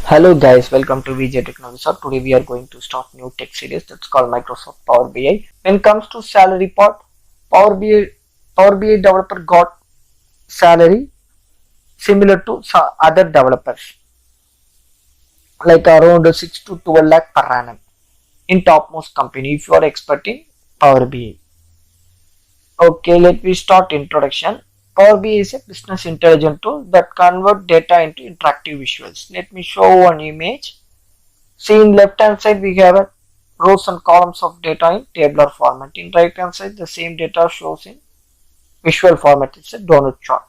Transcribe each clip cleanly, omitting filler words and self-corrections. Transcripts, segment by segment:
Hello guys, welcome to VJ Techno Wizard. Today we are going to start new tech series that's called Microsoft Power BI. When it comes to salary part, Power BI Power BI developer got salary similar to other developers, like around 6 to 12 lakh per annum in topmost company if you are expert in Power BI. Okay, let me start introduction. Power BI is a business intelligence tool that convert data into interactive visuals. Let me show one image. See, in left hand side we have a rows and columns of data in tabular format. In right hand side the same data shows in visual format. It's a donut chart.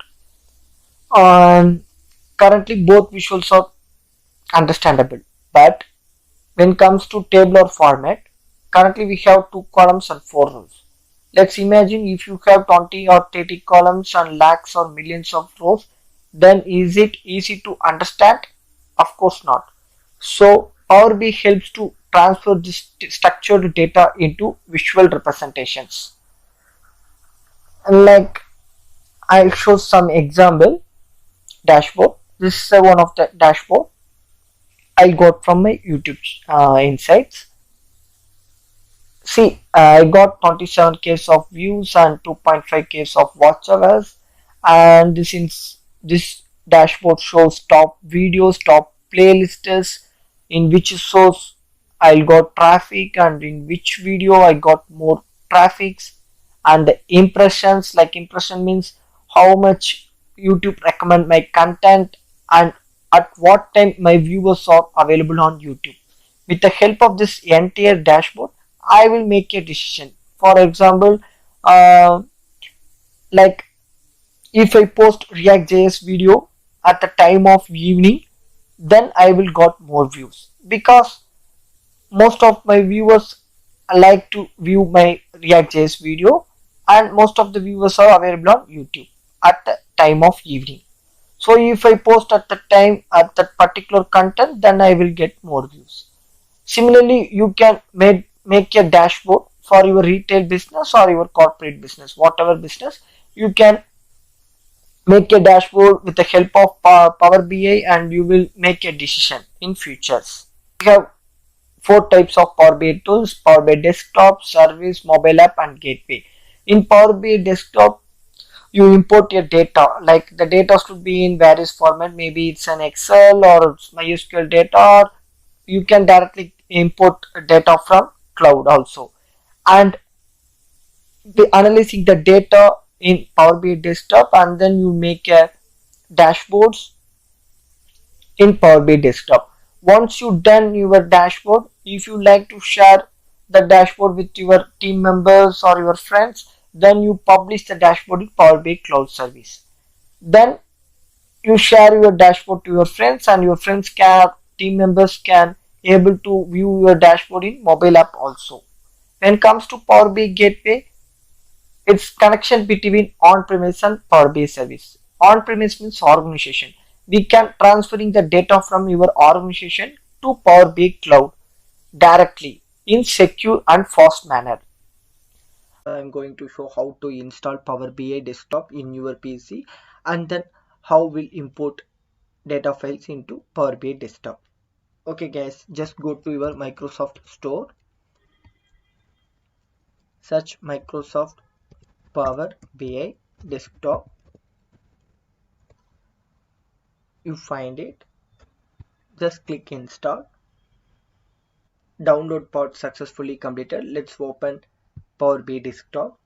And currently both visuals are understandable. But when it comes to tabular format, currently we have 2 columns and 4 rows. Let's imagine if you have 20 or 30 columns and lakhs or millions of rows, then is it easy to understand? Of course not. So Power BI helps to transfer this structured data into visual representations. And like I'll show some example dashboard. This is one of the dashboard I got from my YouTube insights. See, I got 27 Ks of views and 2.5 Ks of watch hours, and this dashboard shows top videos, top playlists, in which source I got traffic and in which video I got more traffics, and the impressions. Like impression means how much YouTube recommend my content and at what time my viewers are available on YouTube. With the help of this entire dashboard, I will make a decision. For example, uh, like if I post React.js video at the time of evening, then I will got more views because most of my viewers like to view my React.js video, and most of the viewers are available on YouTube at the time of evening. So if I post at the time at that particular content, then I will get more views. Similarly, you can make a dashboard for your retail business or your corporate business, whatever business. You can make a dashboard with the help of Power BI and you will make a decision in futures. We have 4 types of Power BI tools: Power BI Desktop, Service, Mobile App and Gateway. In Power BI Desktop, you import your data, like the data should be in various format. Maybe it's an Excel or it's MySQL data, or you can directly import data from cloud also. And the analyzing the data in Power BI Desktop, and then you make a dashboards in Power BI Desktop. Once you done your dashboard, if you like to share the dashboard with your team members or your friends, then you publish the dashboard in Power BI Cloud Service. Then you share your dashboard to your friends, and your friends can, team members can able to view your dashboard in mobile app also. When it comes to Power BI Gateway, it's connection between on-premise and Power BI service. On-premise means organization. We can transferring the data from your organization to Power BI Cloud directly in secure and fast manner. I'm going to show how to install Power BI Desktop in your PC, and then how we'll import data files into Power BI Desktop. Okay guys, just go to your Microsoft Store, search Microsoft Power BI Desktop. You find it, just click install. Download part successfully completed. Let's open Power BI Desktop.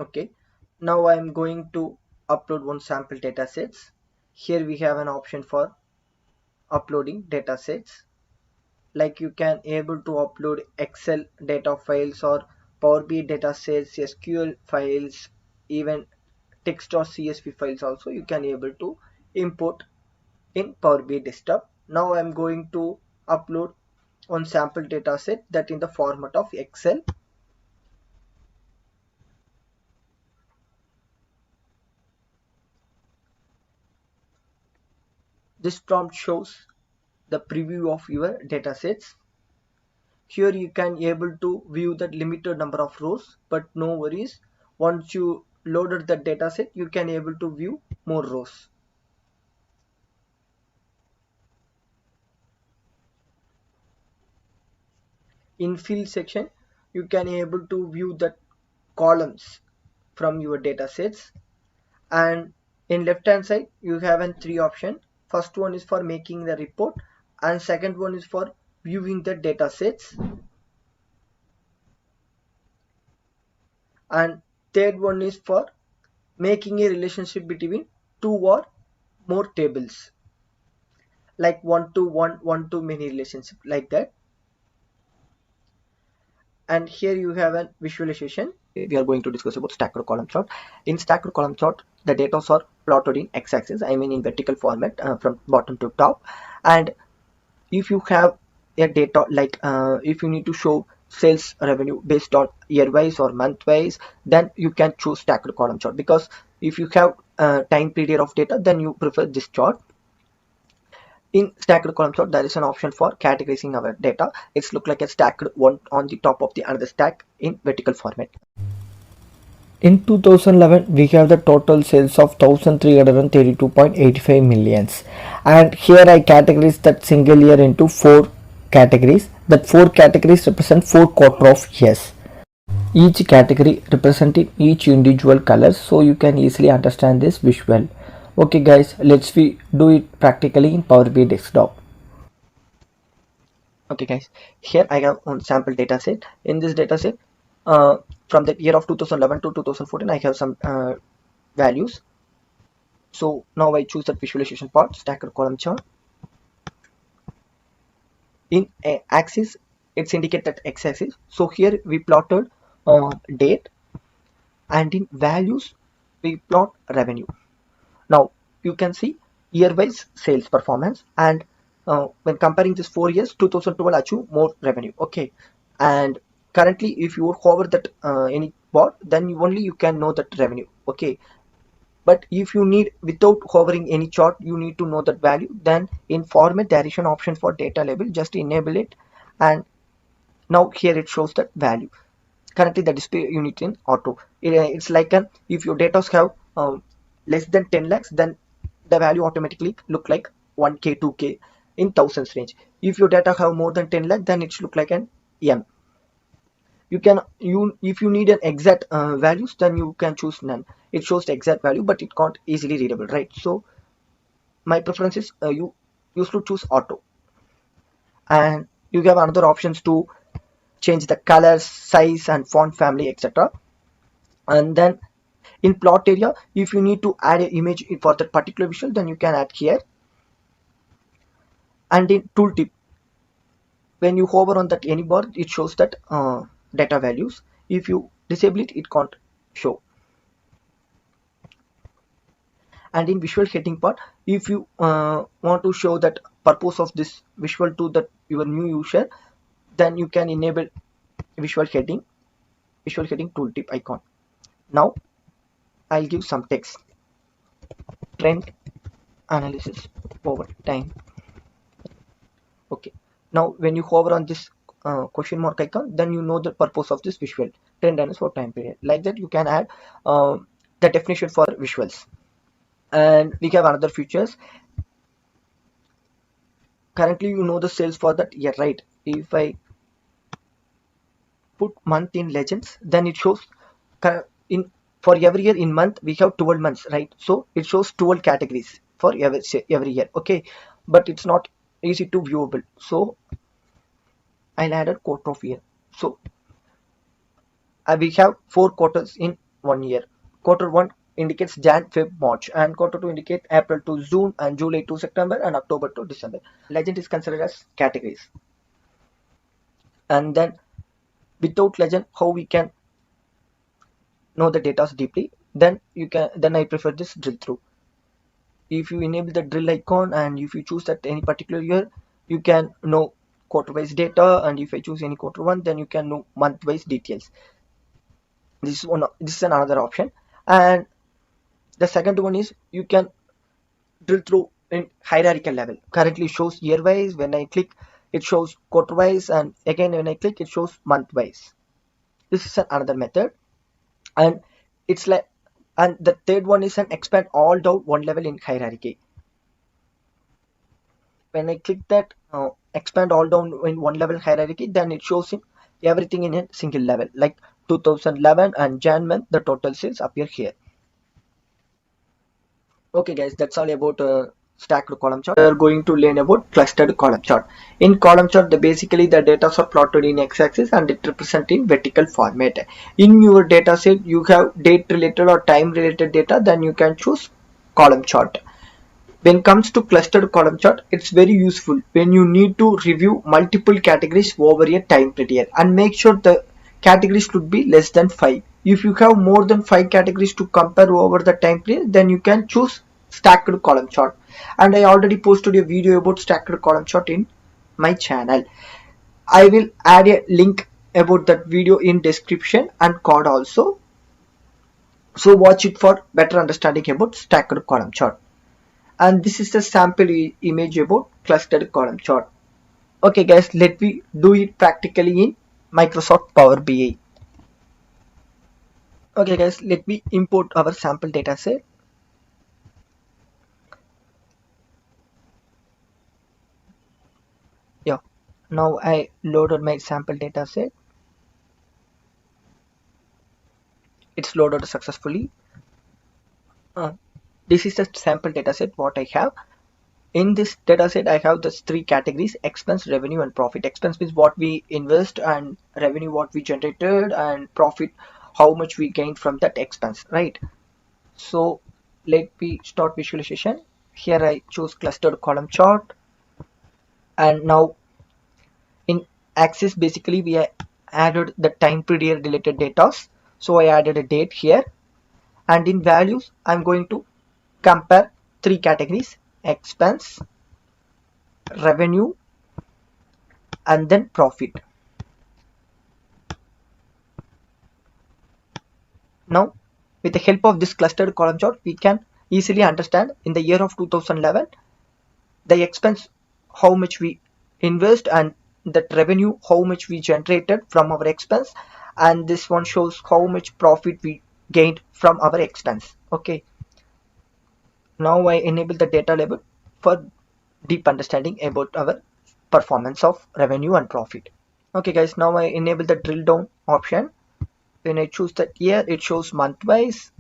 Okay, now I am going to upload one sample datasets. Here we have an option for uploading datasets. Like you can able to upload Excel data files or Power BI datasets, SQL files, even text or CSV files also you can able to import in Power BI Desktop. Now I am going to upload one sample dataset that in the format of Excel. This prompt shows the preview of your datasets. Here you can able to view the limited number of rows, but no worries. Once you loaded the dataset, you can able to view more rows. In field section, you can able to view the columns from your data sets, and in left hand side you have an three option. First one is for making the report, and second one is for viewing the data sets, and third one is for making a relationship between two or more tables, like one to one, one to many relationship, like that. And here you have a visualization. We are going to discuss about stacked column chart. In stacked column chart, the data are plotted in x-axis, I mean in vertical format, from bottom to top. And if you have a data like if you need to show sales revenue based on year wise or month wise, then you can choose stacked column chart, because if you have time period of data, then you prefer this chart. In stacked column chart, there is an option for categorizing our data. It's look like a stacked one on the top of the another stack in vertical format. In 2011, we have the total sales of 1332.85 millions, and here I categorize that single year into four categories. That four categories represent four quarter of years. Each category representing each individual color, so you can easily understand this visual. Okay guys, let's we do it practically in Power BI desktop. Okay guys, here I have one sample data set. In this data set, from the year of 2011 to 2014, I have some values. So now I choose the visualization part, stacked column chart. In axis, it's indicated x-axis. So here we plotted date, and in values we plot revenue. Now you can see year-wise sales performance, and when comparing this 4 years, 2012 achieve more revenue. Okay, and currently if you hover that any bar, then you can know that revenue. Okay, but if you need without hovering any chart, you need to know that value, then in format there is an option for data label. Just enable it, and now here it shows that value. Currently the display unit in auto. It's like an, if your data have less than 10 lakhs, then the value automatically look like 1k 2k in thousands range. If your data have more than 10 lakh, then it should look like an m. You can, if you need an exact values, then you can choose none. It shows the exact value, but it can't easily readable, right? So my preference is you used to choose auto, and you have another options to change the colors, size and font family, etc. And then in plot area, if you need to add an image for that particular visual, then you can add here. And in tooltip, when you hover on that any bar, it shows that data values. If you disable it, it can't show. And in visual heading part, if you want to show that purpose of this visual to that your new user, then you can enable visual heading tooltip icon. Now I'll give some text. Trend analysis over time. Okay, now when you hover on this question mark icon, then you know the purpose of this visual. Trend analysis for time period. Like that you can add the definition for visuals. And we have another features. Currently you know the sales for that year, right? If I put month in legends, then it shows in for every year in month we have 12 months, right? So it shows 12 categories for every year. Okay, but it's not easy to viewable, so I'll add a quarter of year. So we have 4 quarters in 1 year. Quarter 1 indicates Jan, Feb, March, and quarter 2 indicates April to June, and July to September, and October to December. Legend is considered as categories. And then without legend, how we can know the data deeply? Then I prefer this drill through. If you enable the drill icon, and if you choose that any particular year, you can know quarter wise data, and if I choose any quarter 1, then you can know month wise details. This is another option. And the second one is you can drill through in hierarchical level. Currently shows year wise. When I click, it shows quarter wise, and again when I click, it shows month wise. This is another method, and it's like And the third one is an expand all down one level in hierarchy. When I click that expand all down in one level hierarchy, then it shows in everything in a single level, like 2011 and Jan month, the total sales appear here. Okay guys, that's all about stacked column chart. We are going to learn about clustered column chart. In column chart, basically the data are plotted in x-axis and it represent in vertical format. In your data set, you have date related or time related data, then you can choose column chart. When it comes to clustered column chart, it's very useful when you need to review multiple categories over a time period, and make sure the categories should be less than 5. If you have more than 5 categories to compare over the time period, then you can choose stacked column chart. And I already posted a video about stacked column chart in my channel. I will add a link about that video in description and card also. So watch it for better understanding about stacked column chart. And this is the sample image about clustered column chart. Okay guys, let me do it practically in Microsoft Power BI. Okay guys, let me import our sample data set. Yeah, now I loaded my sample data set. It's loaded successfully. This is the sample data set what I have. In this data set, I have the 3 categories: expense, revenue, and profit. Expense means what we invest, and revenue what we generated, and profit how much we gained from that expense, right? So let me start visualization. Here I choose clustered column chart, and now in axis basically we added the time period related data. So I added a date here, and in values I'm going to compare 3 categories: expense, revenue, and then profit. Now with the help of this clustered column chart, we can easily understand in the year of 2011 the expense how much we invest, and that revenue how much we generated from our expense, and this one shows how much profit we gained from our expense. Okay, now I enable the data label for deep understanding about our performance of revenue and profit. Okay guys, now I enable the drill down option. When I choose that year, it shows month wise,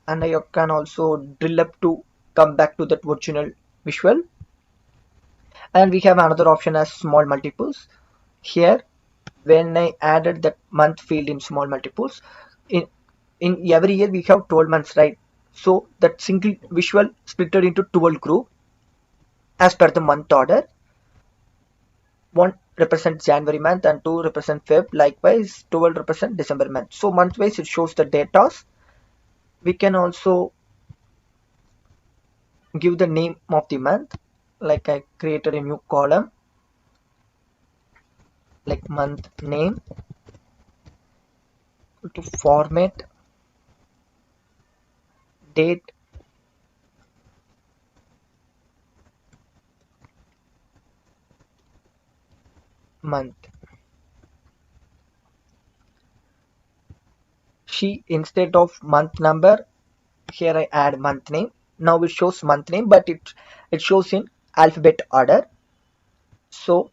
and I can also drill up to come back to that original visual. And we have another option as small multiples. Here when I added that month field in small multiples, in every year we have 12 months, right? So that single visual splitted into 12 group as per the month order. One represents January month and 2 represent Feb. Likewise 12 represent December month. So month wise it shows the data. We can also give the name of the month, like I created a new column like month name, to format date, month. She, instead of month number, here I add month name. Now it shows month name, but it shows in alphabet order. So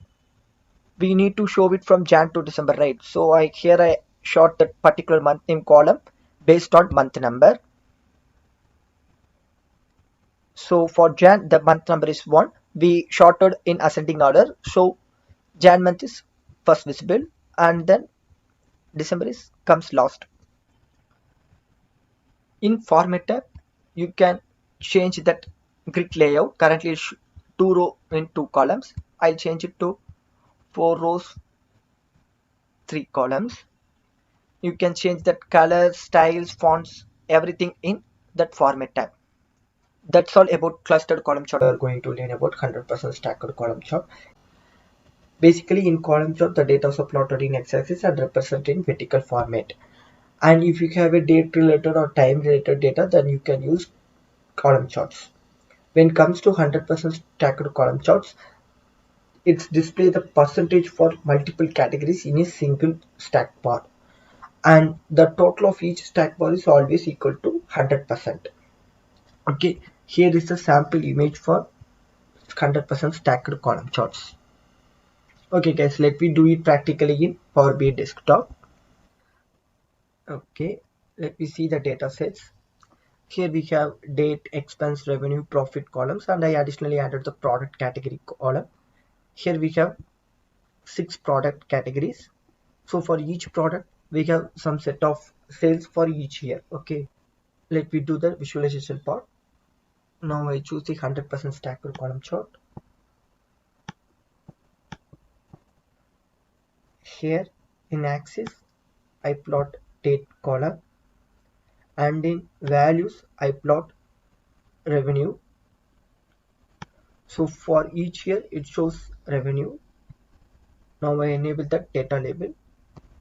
we need to show it from Jan to December, right? So I short that particular month name column based on month number. So for Jan, the month number is 1. We shorted in ascending order. So Jan month is first visible, and then December is comes last. In format tab, you can change that grid layout. Currently it's 2 row in 2 columns. I'll change it to 4 rows, 3 columns. You can change that color, styles, fonts, everything in that format tab. That's all about clustered column chart. We are going to learn about 100% stacked column chart. Basically in column chart, the data are plotted in x-axis and represented in vertical format. And if you have a date related or time related data, then you can use column charts. When it comes to 100% stacked column charts, it's display the percentage for multiple categories in a single stack bar, and the total of each stack bar is always equal to 100%. Okay, here is the sample image for 100% stacked column charts. Okay guys, let me do it practically in Power BI desktop. Okay, let me see the data sets. Here we have date, expense, revenue, profit columns, and I additionally added the product category column. Here we have 6 product categories. So for each product we have some set of sales for each year. Okay, let me do the visualization part. Now I choose the 100% stacked column chart. Here in axis I plot date column, and in values I plot revenue. So for each year it shows revenue. Now I enable the data label.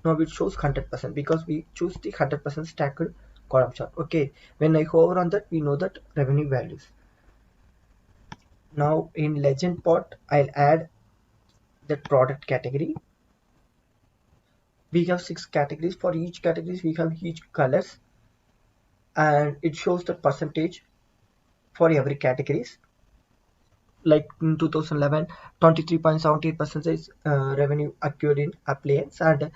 Now it shows 100% because we choose the 100% stacked column chart. Okay, when I hover on that, we know that revenue values. Now in legend part I'll add the product category. We have 6 categories. For each categories we have each colors, and it shows the percentage for every categories. Like in 2011, 23.78% revenue occurred in appliance, and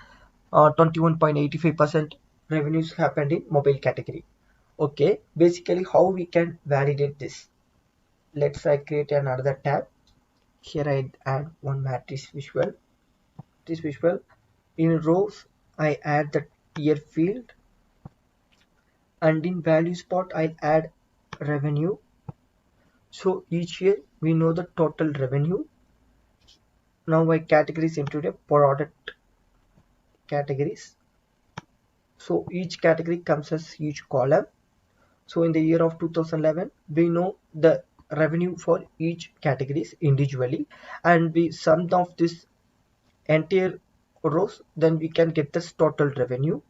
21.85% revenues happened in mobile category. Okay, basically how we can validate this? Let's create another tab. Here I add one matrix visual. This visual in rows I add the year field, and in value spot I add revenue. So each year we know the total revenue. Now I categories into the product categories. So each category comes as each column. So in the year of 2011 we know the revenue for each categories individually, and we sum of this entire rows, then we can get this total revenue.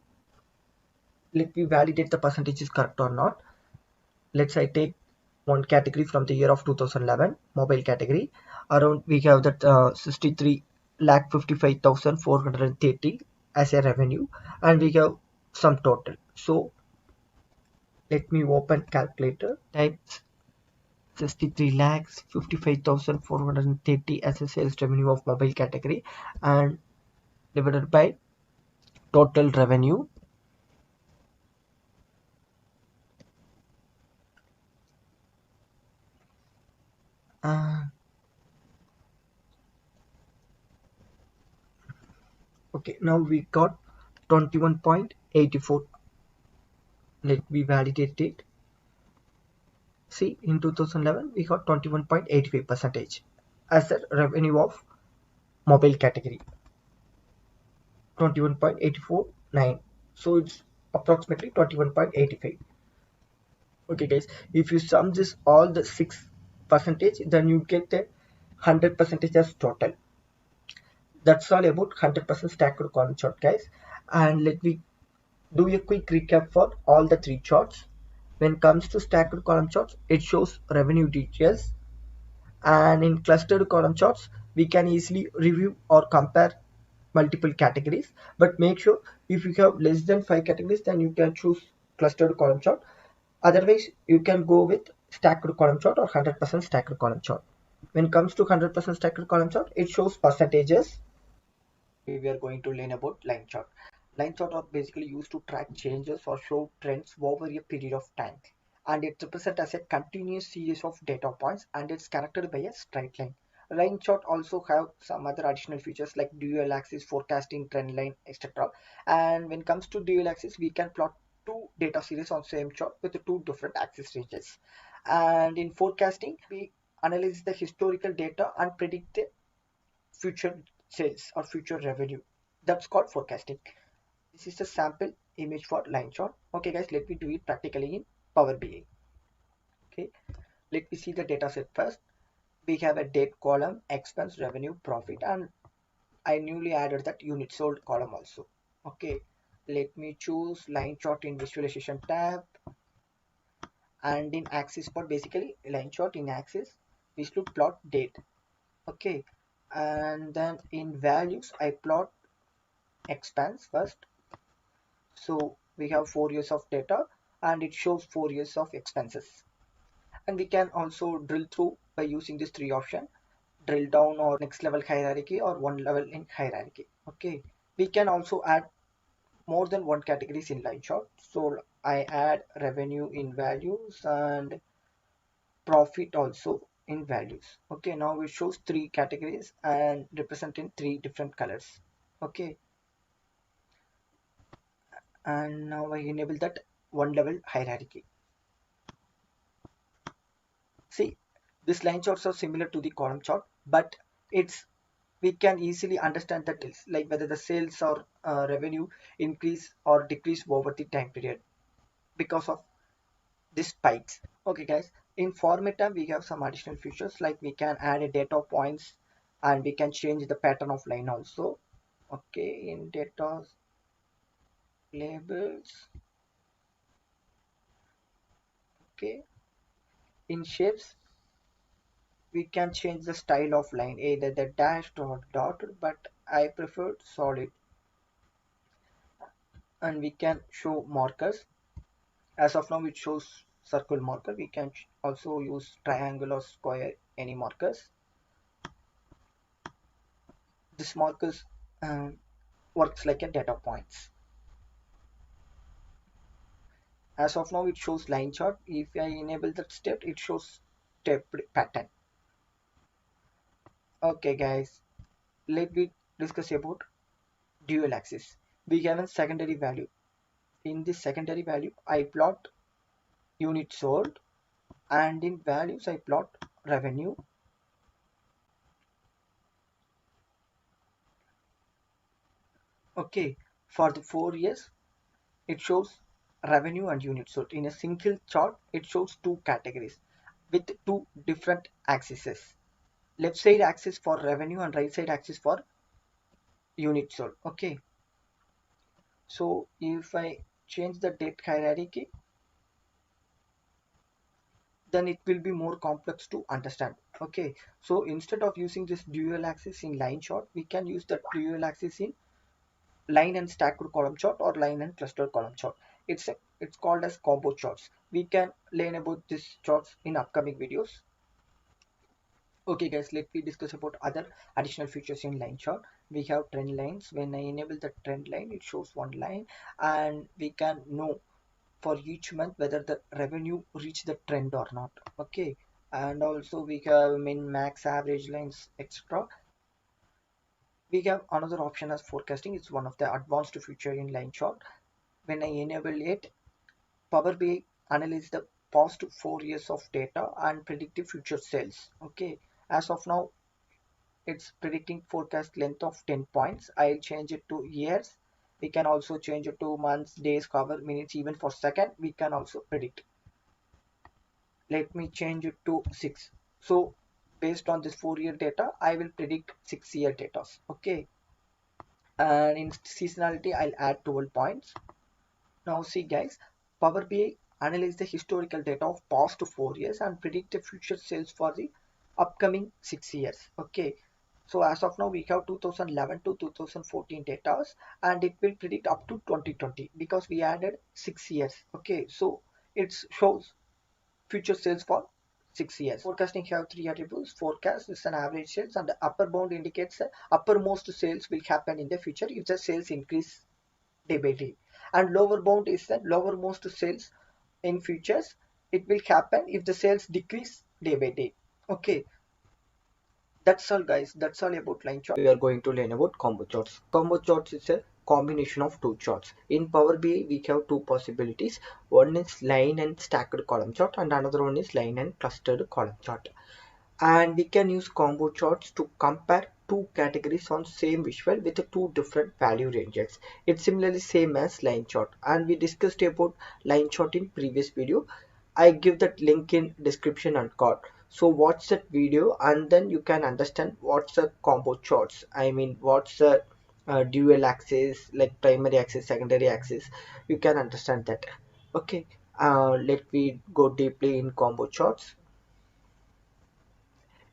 Let me validate the percentage is correct or not. Let's I take one category from the year of 2011, mobile category. Around we have that 63,55,430 as a revenue, and we have some total. So let me open calculator, type 63 lakhs 55,430 as a sales revenue of mobile category, and divided by total revenue. Okay, now we got 21.84. Let me validate it. See, in 2011 we got 21.85 percentage as the revenue of mobile category, 21.849. So it's approximately 21.85. Okay guys, if you sum this all the 6 percentage, then you get the 100 percentage as total. That's all about 100% stacked column chart guys. And let me do a quick recap for all the 3 charts. When it comes to stacked column charts, it shows revenue details, and in clustered column charts we can easily review or compare multiple categories. But make sure if you have less than 5 categories, then you can choose clustered column chart. Otherwise you can go with stacked column chart or 100% stacked column chart. When it comes to 100% stacked column chart, it shows percentages. We are going to learn about line chart. Line chart are basically used to track changes or show trends over a period of time, and it represents as a continuous series of data points, and it's characterized by a straight line. Line chart also have some other additional features like dual axis forecasting, trend line, etc. And when it comes to dual axis, we can plot 2 data series on same chart with 2 different axis ranges. And in forecasting, we analyze the historical data and predict the future sales or future revenue. That's called forecasting. This is the sample image for line chart. Okay guys, let me do it practically in Power BI. Okay, let me see the data set first. We have a date column, expense, revenue, profit, and I newly added that unit sold column also. Okay, let me choose line chart in visualization tab, and in axis part, basically line chart in axis we should plot date. Okay, and then in values I plot expense first. So we have 4 years of data, and it shows 4 years of expenses. And we can also drill through by using this three option: drill down or next level hierarchy or one level in hierarchy. Okay, we can also add more than one categories in line chart. So I add revenue in values and profit also in values. Okay, now it shows three categories and representing three different colors. Okay, and now I enable that one level hierarchy. See, these line charts are similar to the column chart, but it's we can easily understand that it's like whether the sales or revenue increase or decrease over the time period because of these spikes. Okay, guys, in formatter we have some additional features like we can add a data points and we can change the pattern of line also. Okay, in data labels. Okay, in shapes we can change the style of line, either the dashed or dotted, but I prefer solid. And we can show markers. As of now it shows circle marker. We can also use triangle or square, any markers. This markers works like a data points. As of now it shows line chart. If I enable that step, it shows step pattern. Okay guys, let me discuss about dual axis. We have a secondary value. In this secondary value I plot units sold, and in values I plot revenue. Okay, for the 4 years it shows revenue and units sold. In a single chart it shows two categories with two different axes: left side axis for revenue and right side axis for units sold. Okay, so if I change the date hierarchy, then it will be more complex to understand. Okay, so instead of using this dual axis in line chart, we can use the dual axis in line and stacked column chart or line and clustered column chart. It's called as combo charts. We can learn about these charts in upcoming videos. Okay guys, let me discuss about other additional features in line chart. We have trend lines. When I enable the trend line, it shows one line, and we can know for each month whether the revenue reach the trend or not. Okay, and also we have min, max, average lines, etc. We have another option as forecasting. It's one of the advanced feature in line chart. When I enable it, Power BI analyze the past 4 years of data and predictive future sales. Okay, as of now it's predicting forecast length of 10 points. I'll change it to years. We can also change it to months, days, hour, minutes, even for second we can also predict. Let me change it to 6. So based on this 4-year data I will predict 6-year data. Okay, and in seasonality I'll add 12 points. Now see guys, Power BI analyze the historical data of past 4 years and predict the future sales for the upcoming 6 years. Okay, so as of now we have 2011 to 2014 data, and it will predict up to 2020 because we added 6 years. Okay, so it shows future sales for 6 years. Forecasting have three attributes. Forecast is an average sales, and the upper bound indicates the uppermost sales will happen in the future if the sales increase day by day, and lower bound is the lowermost sales in futures. It will happen if the sales decrease day by day. Okay, that's all guys, that's all about line chart. We are going to learn about combo charts. Combo charts is a combination of two charts. In Power BI we have two possibilities. One is line and stacked column chart, and another one is line and clustered column chart. And we can use combo charts to compare two categories on same visual with two different value ranges. It's similarly same as line chart, and we discussed about line chart in previous video. I give that link in description and card, so watch that video and then you can understand what's a combo charts. I mean what's a dual axis, like primary axis, secondary axis. You can understand that. Okay, let me go deeply in combo charts.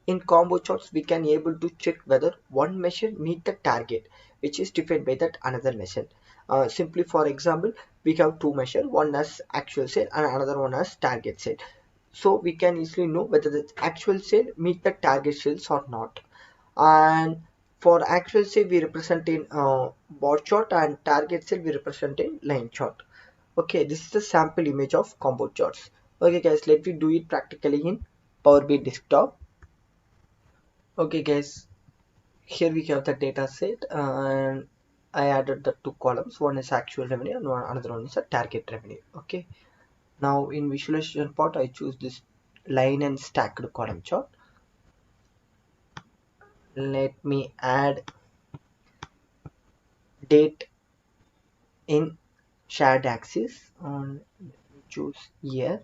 In combo charts, we can able to check whether one measure meet the target, which is defined by that another measure. Simply for example, we have two measures, one as actual sale and another one as target sale. So we can easily know whether the actual sale meet the target sales or not. And for actual sale we represent in bar chart, and target sale we represent in line chart. Okay, this is the sample image of combo charts. Okay guys, let me do it practically in Power BI desktop. Okay guys, here we have the data set, and I added the two columns. One is actual revenue and another one is a target revenue. Okay, now in visualization part I choose this line and stacked column chart. Let me add date in shared axis, and choose year.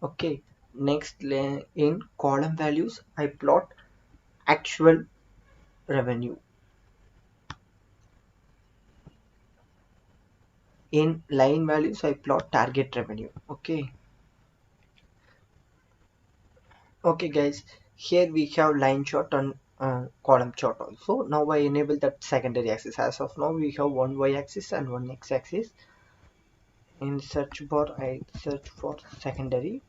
Okay, next in column values I plot actual revenue. In line values I plot target revenue. Okay guys, here we have line chart and column chart also. Now I enable that secondary axis. As of now we have one y-axis and one x-axis. In search bar I search for secondary.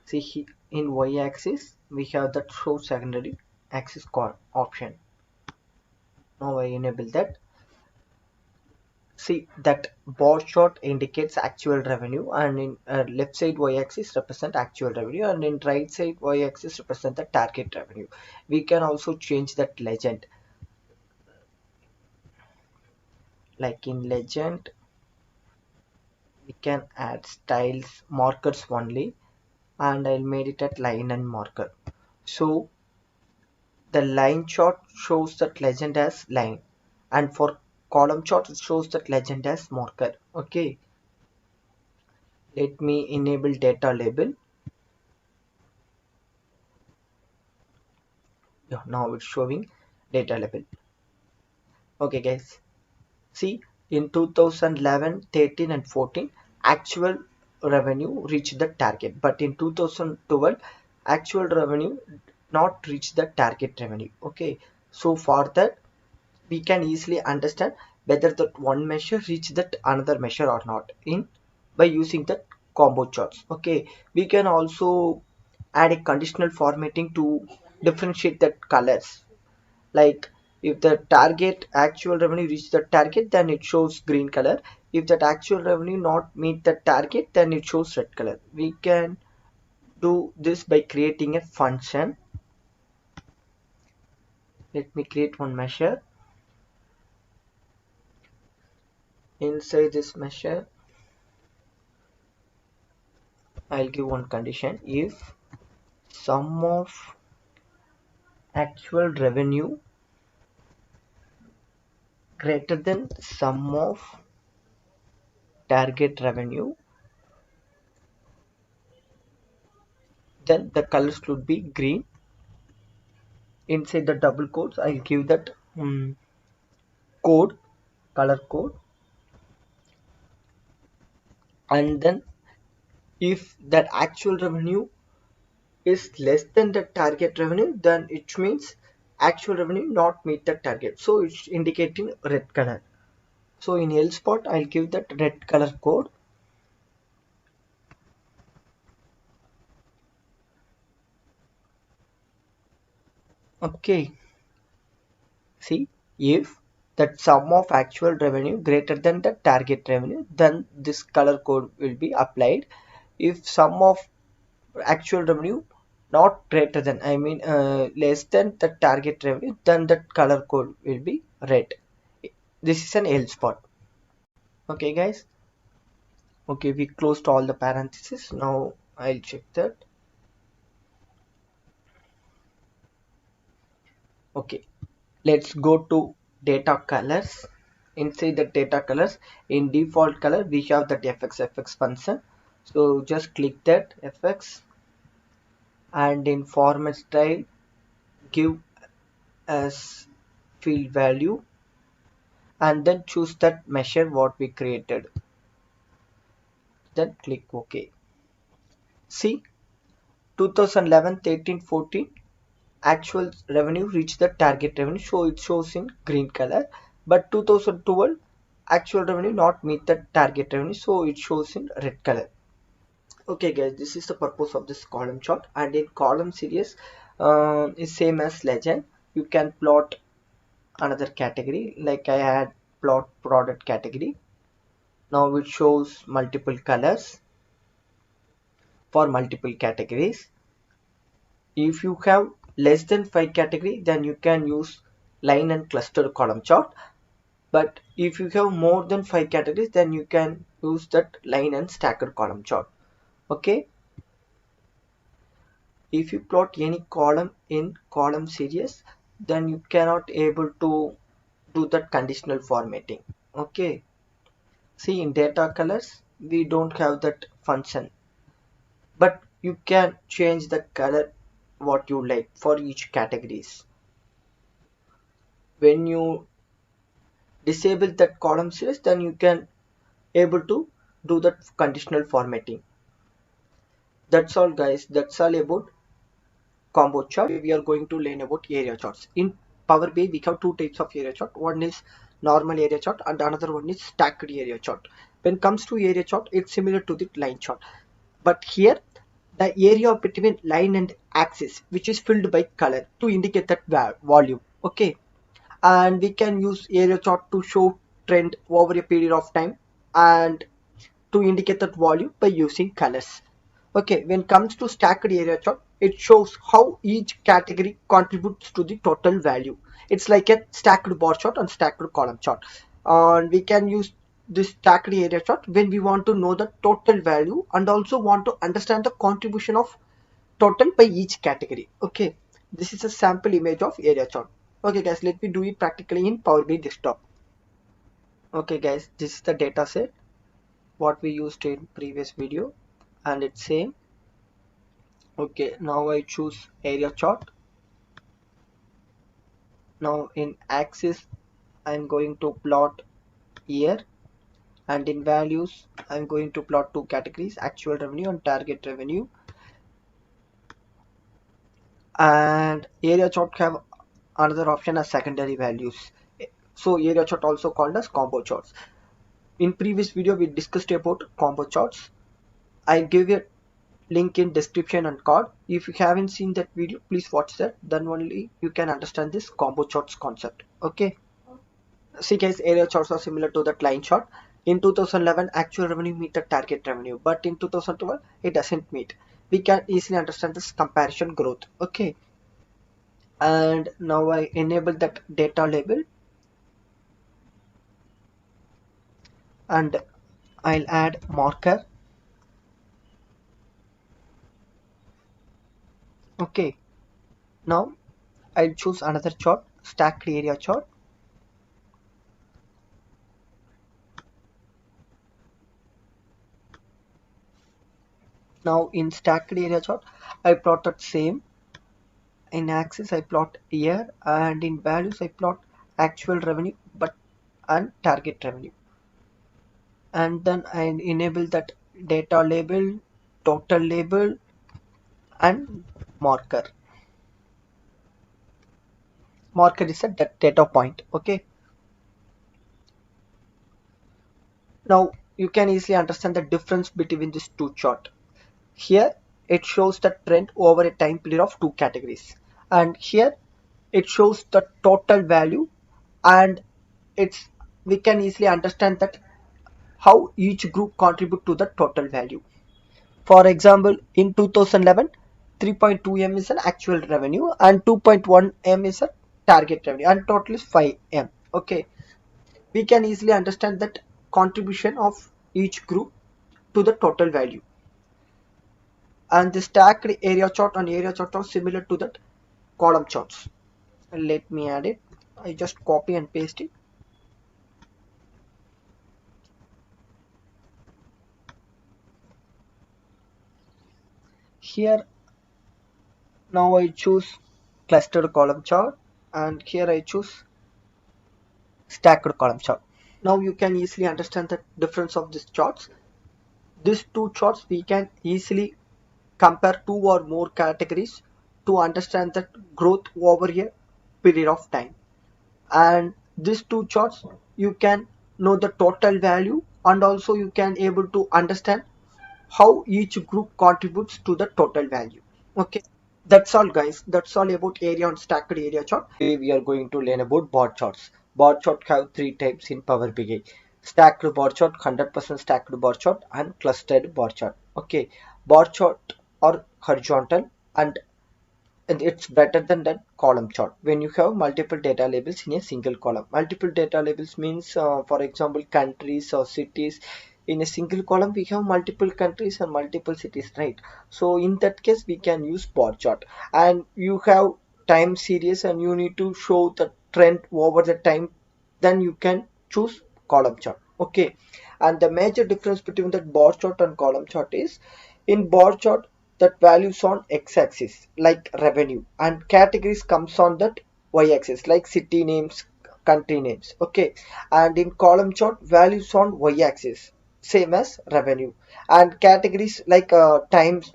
See, in y-axis we have that show secondary axis option. Now I enable that. See, that bar chart indicates actual revenue, and in left side y-axis represent actual revenue, and in right side y-axis represent the target revenue. We can also change that legend. Like in legend we can add styles markers only, and I'll made it at line and marker. So the line chart shows that legend as line, and for column chart it shows that legend as marker. Okay, let me enable data label. Yeah, now it's showing data label. Okay guys, see, in 2011, 13 and 14 actual revenue reached the target, but in 2012 actual revenue not reach the target revenue. Okay, so for that we can easily understand whether that one measure reach that another measure or not in by using the combo charts. Okay, we can also add a conditional formatting to differentiate the colors. Like if the target actual revenue reach the target, then it shows green color. If that actual revenue not meet the target, then it shows red color. We can do this by creating a function. Let me create one measure. Inside this measure I'll give one condition: if sum of actual revenue greater than sum of target revenue, then the colors should be green. Inside the double quotes I'll give that code, color code, and then if that actual revenue is less than the target revenue, then it means actual revenue not meet the target, so it's indicating red color. So in else part I'll give that red color code. Okay, see, if that sum of actual revenue greater than the target revenue, then this color code will be applied. If sum of actual revenue not greater than, I mean less than the target revenue, then that color code will be red. This is an else part. Okay guys, okay, we closed all the parentheses. Now I'll check that. Okay, let's go to data colors. Inside the data colors, in default color we have that fx function, so just click that fx, and in format style give as field value, and then choose that measure what we created, then click OK. See, 2011, 13, 14 actual revenue reached the target revenue, so it shows in green color. But 2012 actual revenue not meet the target revenue, so it shows in red color. Okay guys, this is the purpose of this column chart. And in column series is same as legend. You can plot another category, like I had plot product category. Now it shows multiple colors for multiple categories. If you have less than 5 category, then you can use line and cluster column chart. But if you have more than 5 categories, then you can use that line and stacked column chart. Okay. If you plot any column in column series, then you cannot able to do that conditional formatting. Okay. See, in data colors, we don't have that function, but you can change the color what you like for each categories. When you disable that column series, then you can able to do that conditional formatting. That's all guys, that's all about combo chart. We are going to learn about area charts. In Power BI we have two types of area chart. One is normal area chart and another one is stacked area chart. When it comes to area chart, it's similar to the line chart, but here the area between line and axis which is filled by color to indicate that volume. Okay. And we can use area chart to show trend over a period of time and to indicate that volume by using colors. Okay, when it comes to stacked area chart, it shows how each category contributes to the total value. It's like a stacked bar chart and stacked column chart. And we can use this stacked area chart when we want to know the total value and also want to understand the contribution of total by each category. Okay, this is a sample image of area chart. Okay guys, let me do it practically in Power BI desktop. Okay guys, this is the data set what we used in previous video and it's same. Okay, now I choose area chart. Now in axis I'm going to plot year, and in values I'm going to plot two categories, actual revenue and target revenue. And area chart have another option as secondary values, so area chart also called as combo charts. In previous video we discussed about combo charts. I give a link in description and card. If you haven't seen that video, please watch that, then only you can understand this combo charts concept. Okay, see guys, area charts are similar to that line chart. In 2011 actual revenue meet the target revenue, but in 2012 it doesn't meet. We can easily understand this comparison growth. Okay, and now I enable that data label and I'll add marker. Okay, now I'll choose another chart, stacked area chart. Now in stacked area chart I plotted same. In axis I plot year, and in values I plot actual revenue but and target revenue. And then I enable that data label, total label and marker. Marker is a data point. Okay, now you can easily understand the difference between these two charts. Here it shows the trend over a time period of two categories, and here it shows the total value, and it's we can easily understand that how each group contribute to the total value. For example, in 2011 3.2 m is an actual revenue and 2.1 m is a target revenue, and total is 5 m. Okay, we can easily understand that contribution of each group to the total value. And the stacked area chart and area chart are similar to that column charts. Let me add it. I just copy and paste it. Here now I choose clustered column chart, and here I choose stacked column chart. Now you can easily understand the difference of these charts. These two charts we can easily compare two or more categories to understand that growth over a period of time. And these two charts, you can know the total value, and also you can able to understand how each group contributes to the total value. Okay, that's all guys, that's all about area and stacked area chart. Today we are going to learn about bar charts. Bar chart have three types in Power BI: stacked bar chart, 100% stacked bar chart, and clustered bar chart. Okay, bar chart are horizontal, and it's better than that column chart when you have multiple data labels in a single column. Multiple data labels means, for example, countries or cities. In a single column we have multiple countries and multiple cities, right? So in that case we can use bar chart, and you have time series and you need to show the trend over the time, then you can choose column chart. Okay, and the major difference between the bar chart and column chart is, in bar chart that values on x-axis like revenue, and categories comes on that y-axis like city names, country names. Okay, and in column chart values on y-axis same as revenue, and categories like times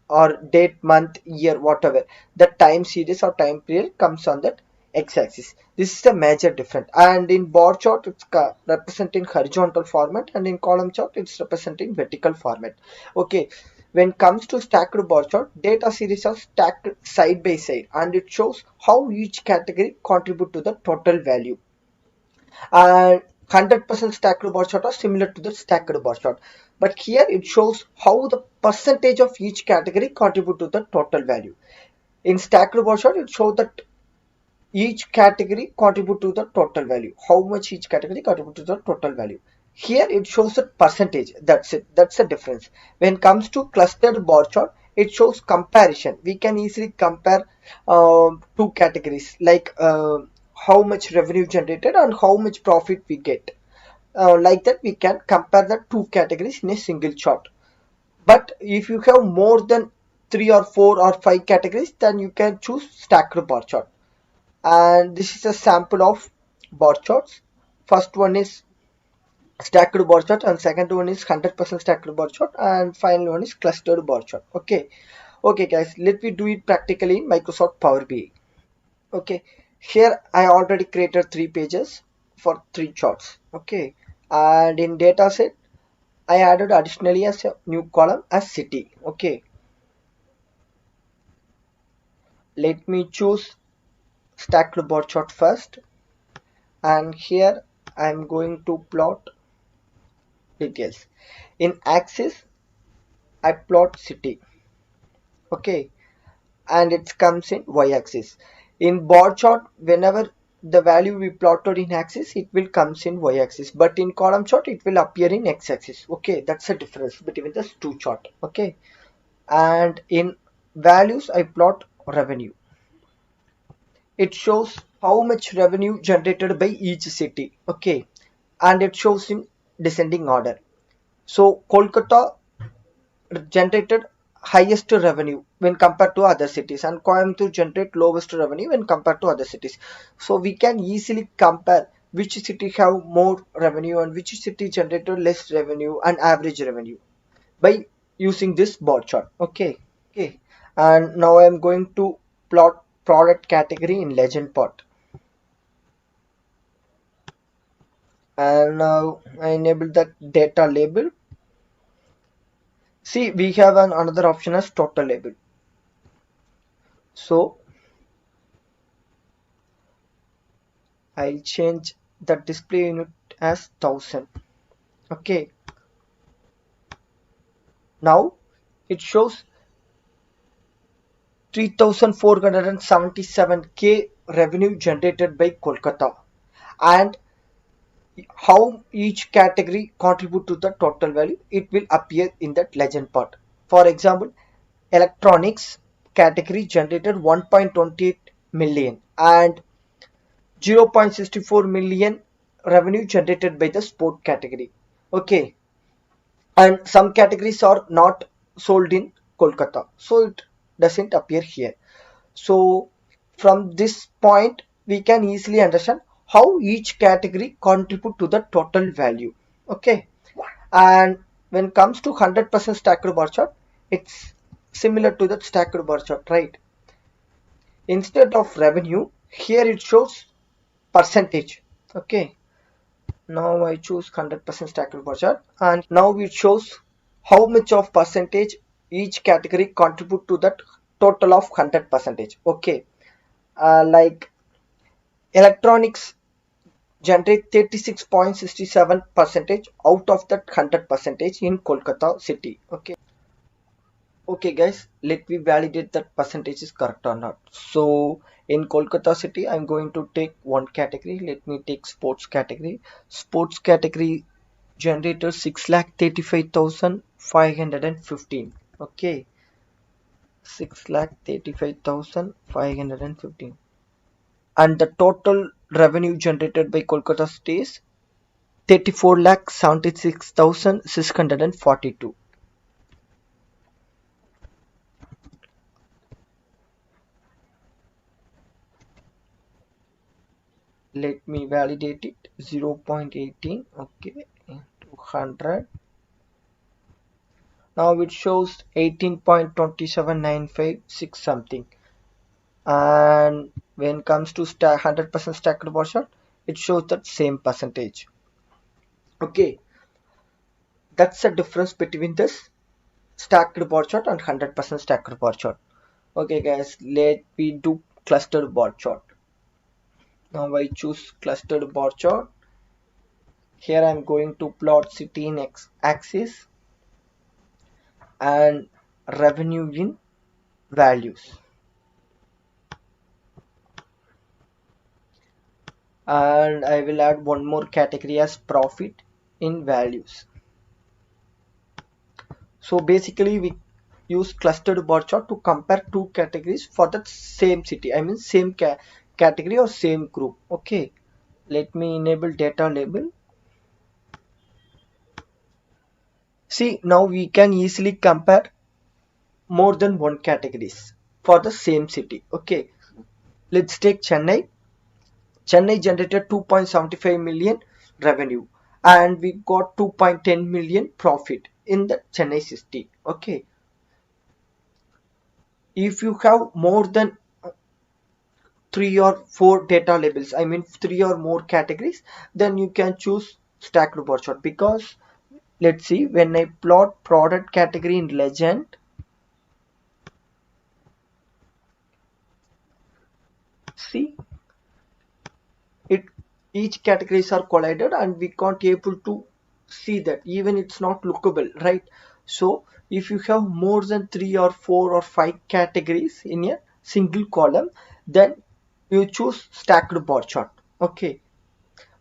or date, month, year, whatever the time series or time period comes on that x-axis. This is the major difference. And in bar chart it's representing horizontal format, and in column chart it's representing vertical format. Okay, when comes to stacked bar chart, data series are stacked side by side, and it shows how each category contribute to the total value. And 100% stacked bar chart are similar to the stacked bar chart, but here it shows how the percentage of each category contribute to the total value. In stacked bar chart it shows that each category contribute to the total value, how much each category contribute to the total value. Here it shows the percentage, that's it, that's the difference. When it comes to clustered bar chart, it shows comparison. We can easily compare two categories like how much revenue generated and how much profit we get. Like that we can compare the two categories in a single chart. But if you have more than 3 or 4 or 5 categories, then you can choose stacked bar chart. And this is a sample of bar charts. First one is stacked bar chart, and second one is 100% stacked bar chart, and final one is clustered bar chart. Okay, okay guys, let me do it practically in Microsoft Power BI. Okay, here I already created 3 pages for 3 charts. Okay, and in dataset I added additionally as a new column as city. Okay, let me choose stacked bar chart first, and here I'm going to plot details. In axis I plot city. Okay, and it comes in y-axis. In bar chart, whenever the value we plotted in axis, it will comes in y-axis, but in column chart it will appear in x-axis. Okay, that's the difference between the two chart. Okay, and in values I plot revenue. It shows how much revenue generated by each city. Okay, and it shows in descending order. So Kolkata generated highest revenue when compared to other cities, and Coimbatore generate lowest revenue when compared to other cities. So we can easily compare which city have more revenue and which city generated less revenue and average revenue by using this bar chart. Okay, okay, and now I am going to plot product category in legend part, and now I enable the data label. See, we have another option as total label. So I'll change the display unit as 1000. Okay, now it shows 3477k revenue generated by Kolkata, and how each category contribute to the total value, it will appear in that legend part. For example, electronics category generated 1.28 million and 0.64 million revenue generated by the sport category. Okay, and some categories are not sold in Kolkata, so it doesn't appear here. So from this point we can easily understand how each category contribute to the total value. Okay, and when it comes to 100% stacked bar chart, it's similar to the stacked bar chart, right? instead of revenue, here it shows percentage. Okay, now I choose 100% stacked bar chart, and now it shows how much of percentage each category contribute to that total of 100 percentage. Okay, like electronics generate 36.67 percentage out of that 100 percentage in Kolkata city. Okay guys, let me validate that percentage is correct or not. So in Kolkata city, I'm going to take one category. Let me take sports category. Sports category generated 6,35,515. Okay, 6,35,515. And the total revenue generated by Kolkata city is 34,76,642. Let me validate it. 0.18. Okay, 200. Now it shows 18.27956 something. And when it comes to 100% stacked bar chart, it shows that same percentage. Okay, that's the difference between this stacked bar chart and 100% stacked bar chart. Okay guys, let me do clustered bar chart. Now I choose clustered bar chart. Here I'm going to plot city in X axis and revenue in values, and I will add one more category as profit in values. So basically we use clustered bar chart to compare two categories for the same city, I mean same category or same group. Okay, let me enable data label. See, now we can easily compare more than one categories for the same city. Okay, let's take Chennai. Chennai generated 2.75 million revenue and we got 2.10 million profit in the Chennai city. Okay, if you have more than 3 or 4 data labels, I mean 3 or more categories, then you can choose stacked bar chart. Because let's see, when I plot product category in legend, see it, each categories are collided and we can't able to see that, even it's not lookable, right? So if you have more than 3 or 4 or 5 categories in a single column, then you choose stacked bar chart. Okay,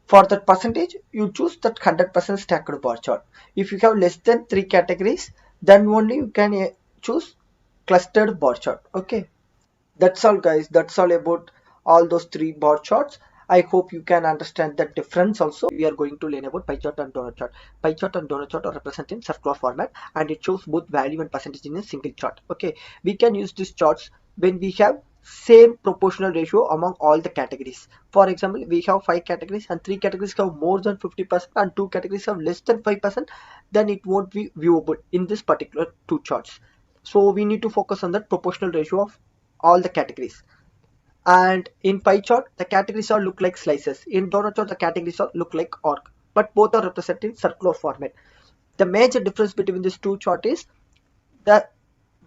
for that percentage you choose that 100% stacked bar chart. If you have less than 3 categories, then only you can choose clustered bar chart. Okay, that's all guys, that's all about all those 3 bar charts. I hope you can understand the difference. Also we are going to learn about pie chart and donut chart. Pie chart and donut chart are represented in circular format and it shows both value and percentage in a single chart. Okay, we can use these charts when we have same proportional ratio among all the categories. For example, we have 5 categories and 3 categories have more than 50% and 2 categories have less than 5%, then it won't be viewable in this particular 2 charts. So we need to focus on that proportional ratio of all the categories. And in pie chart the categories all look like slices, in donut chart the categories all look like arc, but both are represented in circular format. The major difference between these 2 charts is the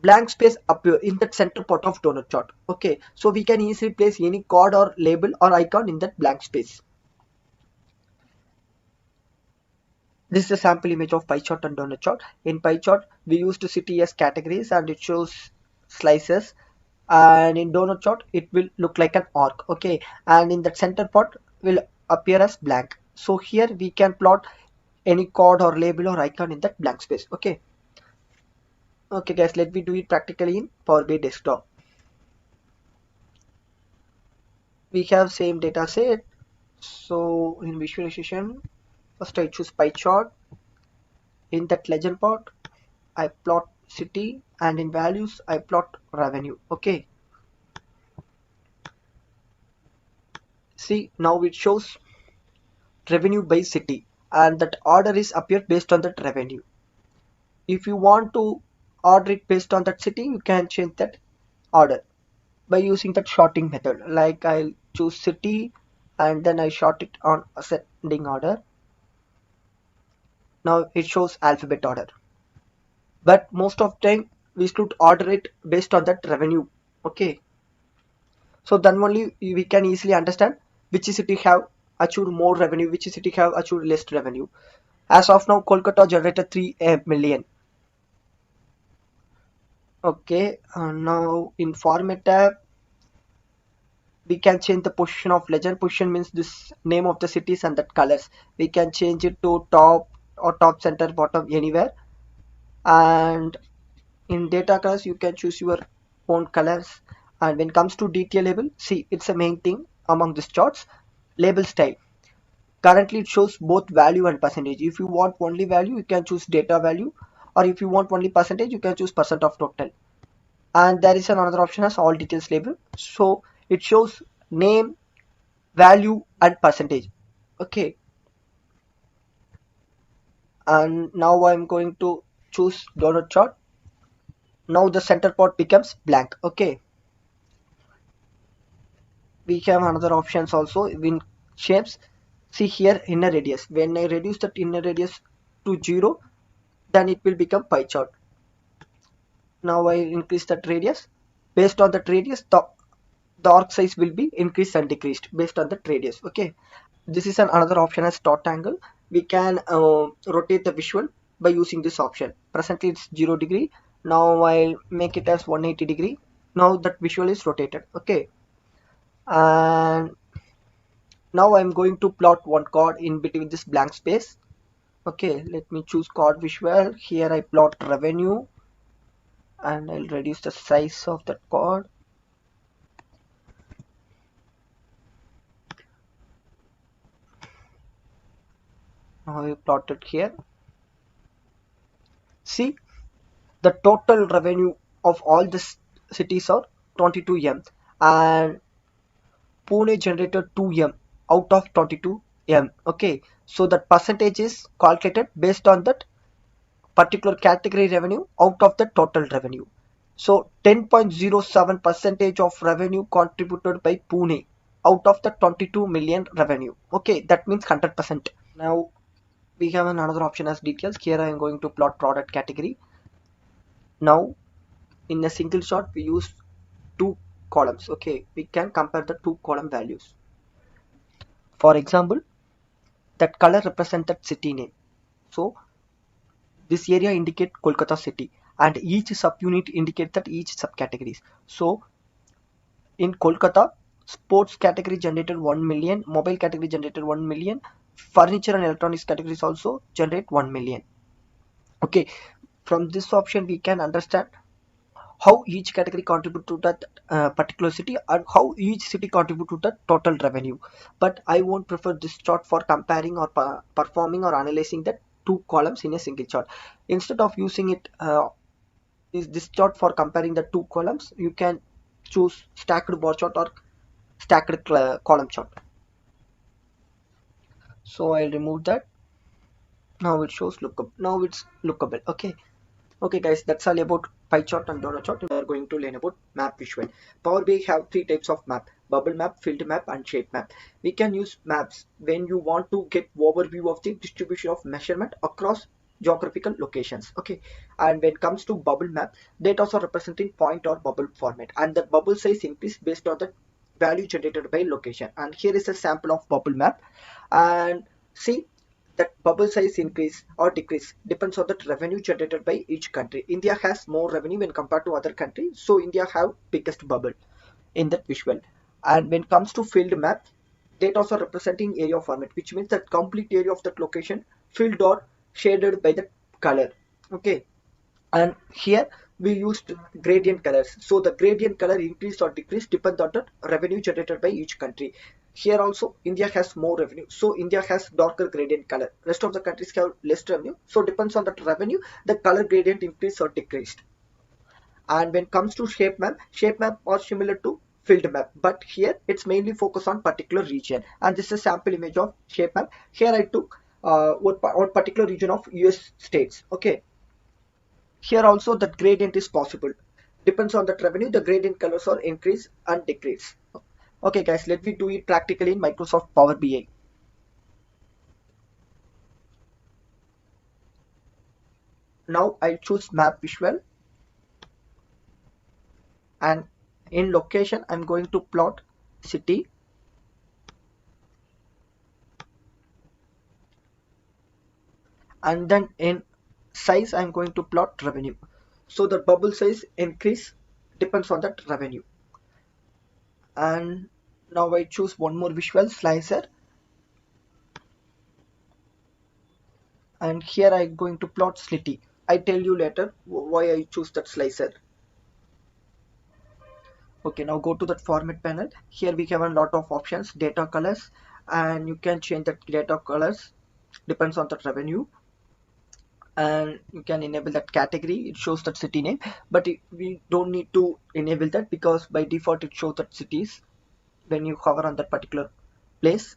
blank space appear in the center part of donut chart. Okay, so we can easily place any code or label or icon in that blank space. This is a sample image of pie chart and donut chart. In pie chart we used city as categories and it shows slices, and in donut chart it will look like an arc. Okay, and in the center part will appear as blank. So here we can plot any code or label or icon in that blank space. Okay, okay guys, let me do it practically in Power BI desktop. We have same data set. So in visualization, first I choose pie chart. In that legend part I plot city, and in values I plot revenue. Okay, see now it shows revenue by city and that order is appeared based on that revenue. If you want to order it based on that city, you can change that order. by using that sorting method. Like I'll choose city and then I sort it on ascending order. Now it shows alphabet order. But most of time we should order it based on that revenue. Okay. So then only we can easily understand which city have achieved more revenue, which city have achieved less revenue. As of now, Kolkata generated 3 million. Okay, now in format tab, we can change the position of legend. Position means this name of the cities and that colors. We can change it to top or top center, bottom, anywhere. And in data colors, you can choose your own colors. And when it comes to detail label, see, it's a main thing among these charts. Label style. Currently, it shows both value and percentage. If you want only value, you can choose data value. Or if you want only percentage, you can choose percent of total. And there is another option as all details label, so it shows name, value and percentage. Okay, and now I'm going to choose donut chart. Now the center part becomes blank. Okay, we have another options also in shapes. See here, inner radius. When I reduce that inner radius to 0, then it will become pie chart. Now I increase that radius. Based on that radius, the arc size will be increased and decreased based on the radius. Okay, this is another option as dot angle. We can rotate the visual by using this option. Presently it's 0 degree. Now I'll make it as 180 degree. Now that visual is rotated. Okay, and now I'm going to plot one chord in between this blank space. Okay, let me choose chord visual. Here I plot revenue and I'll reduce the size of that chord. Now I plot it here. See, the total revenue of all the cities are 22M and Pune generated 2M out of 22M. Okay, so that percentage is calculated based on that particular category revenue out of the total revenue. So 10.07 percentage of revenue contributed by Pune out of the 22 million revenue. Okay, that means 100%. Now we have another option as details. Here I am going to plot product category. Now in a single shot we use two columns. Okay, we can compare the two column values. For example, that color represents that city name. So this area indicate Kolkata city and each subunit indicates that each subcategories. So in Kolkata, sports category generated 1 million, mobile category generated 1 million, furniture and electronics categories also generate 1 million. Okay, from this option we can understand how each category contribute to that particular city and how each city contribute to the total revenue. But I won't prefer this chart for comparing or performing or analyzing the two columns in a single chart. Instead of using it is this chart for comparing the two columns, you can choose stacked bar chart or stacked column chart. So I'll remove that. Now it shows lookup. Now it's lookable. Okay guys, that's all about pie chart and donut chart. We are going to learn about map visual. Power BI have three types of map: bubble map, filled map and shape map. We can use maps when you want to get overview of the distribution of measurement across geographical locations. Okay, and when it comes to bubble map, data are representing point or bubble format and the bubble size increase based on the value generated by location. And here is a sample of bubble map, and see that bubble size increase or decrease depends on the revenue generated by each country. India has more revenue when compared to other countries, so India have biggest bubble in that visual. And when it comes to field map, data are representing area format, which means that complete area of that location filled or shaded by the color. Okay, and here we used gradient colors, so the gradient color increase or decrease depends on the revenue generated by each country. Here also India has more revenue, so India has darker gradient color. Rest of the countries have less revenue, so depends on that revenue the color gradient increased or decreased. And when it comes to shape map are similar to field map, but here it's mainly focused on particular region. And this is a sample image of shape map. Here I took one particular region of US states. Okay, here also that gradient is possible. Depends on that revenue, the gradient colors are increase and decrease. Okay guys, let me do it practically in Microsoft Power BI. Now I choose map visual, and in location I'm going to plot city, and then in size I'm going to plot revenue. So the bubble size increase depends on that revenue. And now I choose one more visual slicer, and here I'm going to plot slitty. I tell you later why I choose that slicer. Okay, now go to that format panel. Here we have a lot of options, data colors, and you can change that data colors depends on the revenue. And you can enable that category, it shows that city name, but we don't need to enable that because by default it shows that cities when you hover on that particular place.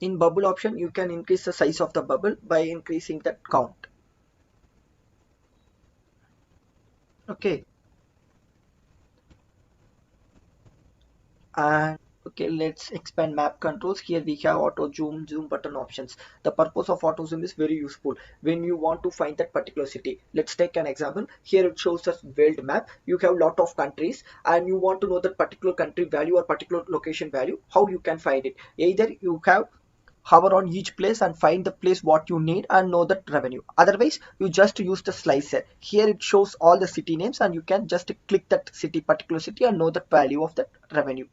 In bubble option you can increase the size of the bubble by increasing that count. Okay, and okay, let's expand map controls. Here we have auto zoom button options. The purpose of auto zoom is very useful when you want to find that particular city. Let's take an example. Here it shows us world map. You have lot of countries and you want to know that particular country value or particular location value. How you can find it? Either you have hover on each place and find the place what you need and know that revenue. Otherwise you just use the slicer. Here it shows all the city names and you can just click that city, particular city, and know the value of that revenue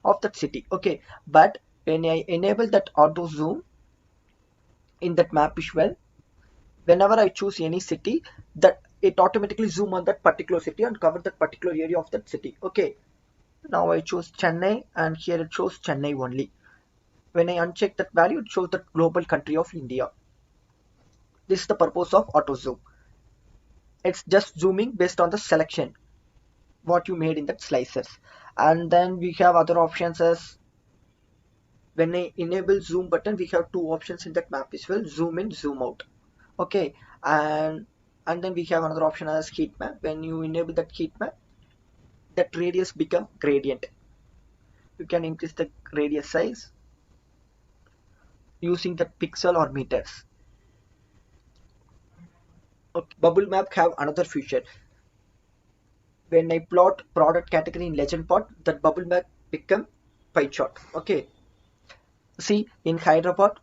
of that city. Okay, but when I enable that auto zoom in that map visual, whenever I choose any city, that it automatically zoom on that particular city and cover that particular area of that city. Okay, now I choose Chennai and here it shows Chennai only. When I uncheck that value, it shows the global country of India. This is the purpose of auto zoom. It's just zooming based on the selection what you made in that slices. And then we have other options as when I enable zoom button, we have two options in that map as well: zoom in, zoom out. Okay, and then we have another option as heat map. When you enable that heat map, that radius become gradient. You can increase the radius size using the pixel or meters. Okay. Bubble map have another feature. When I plot product category in legend part, that bubble map become pie chart. Okay, see in Hyderabad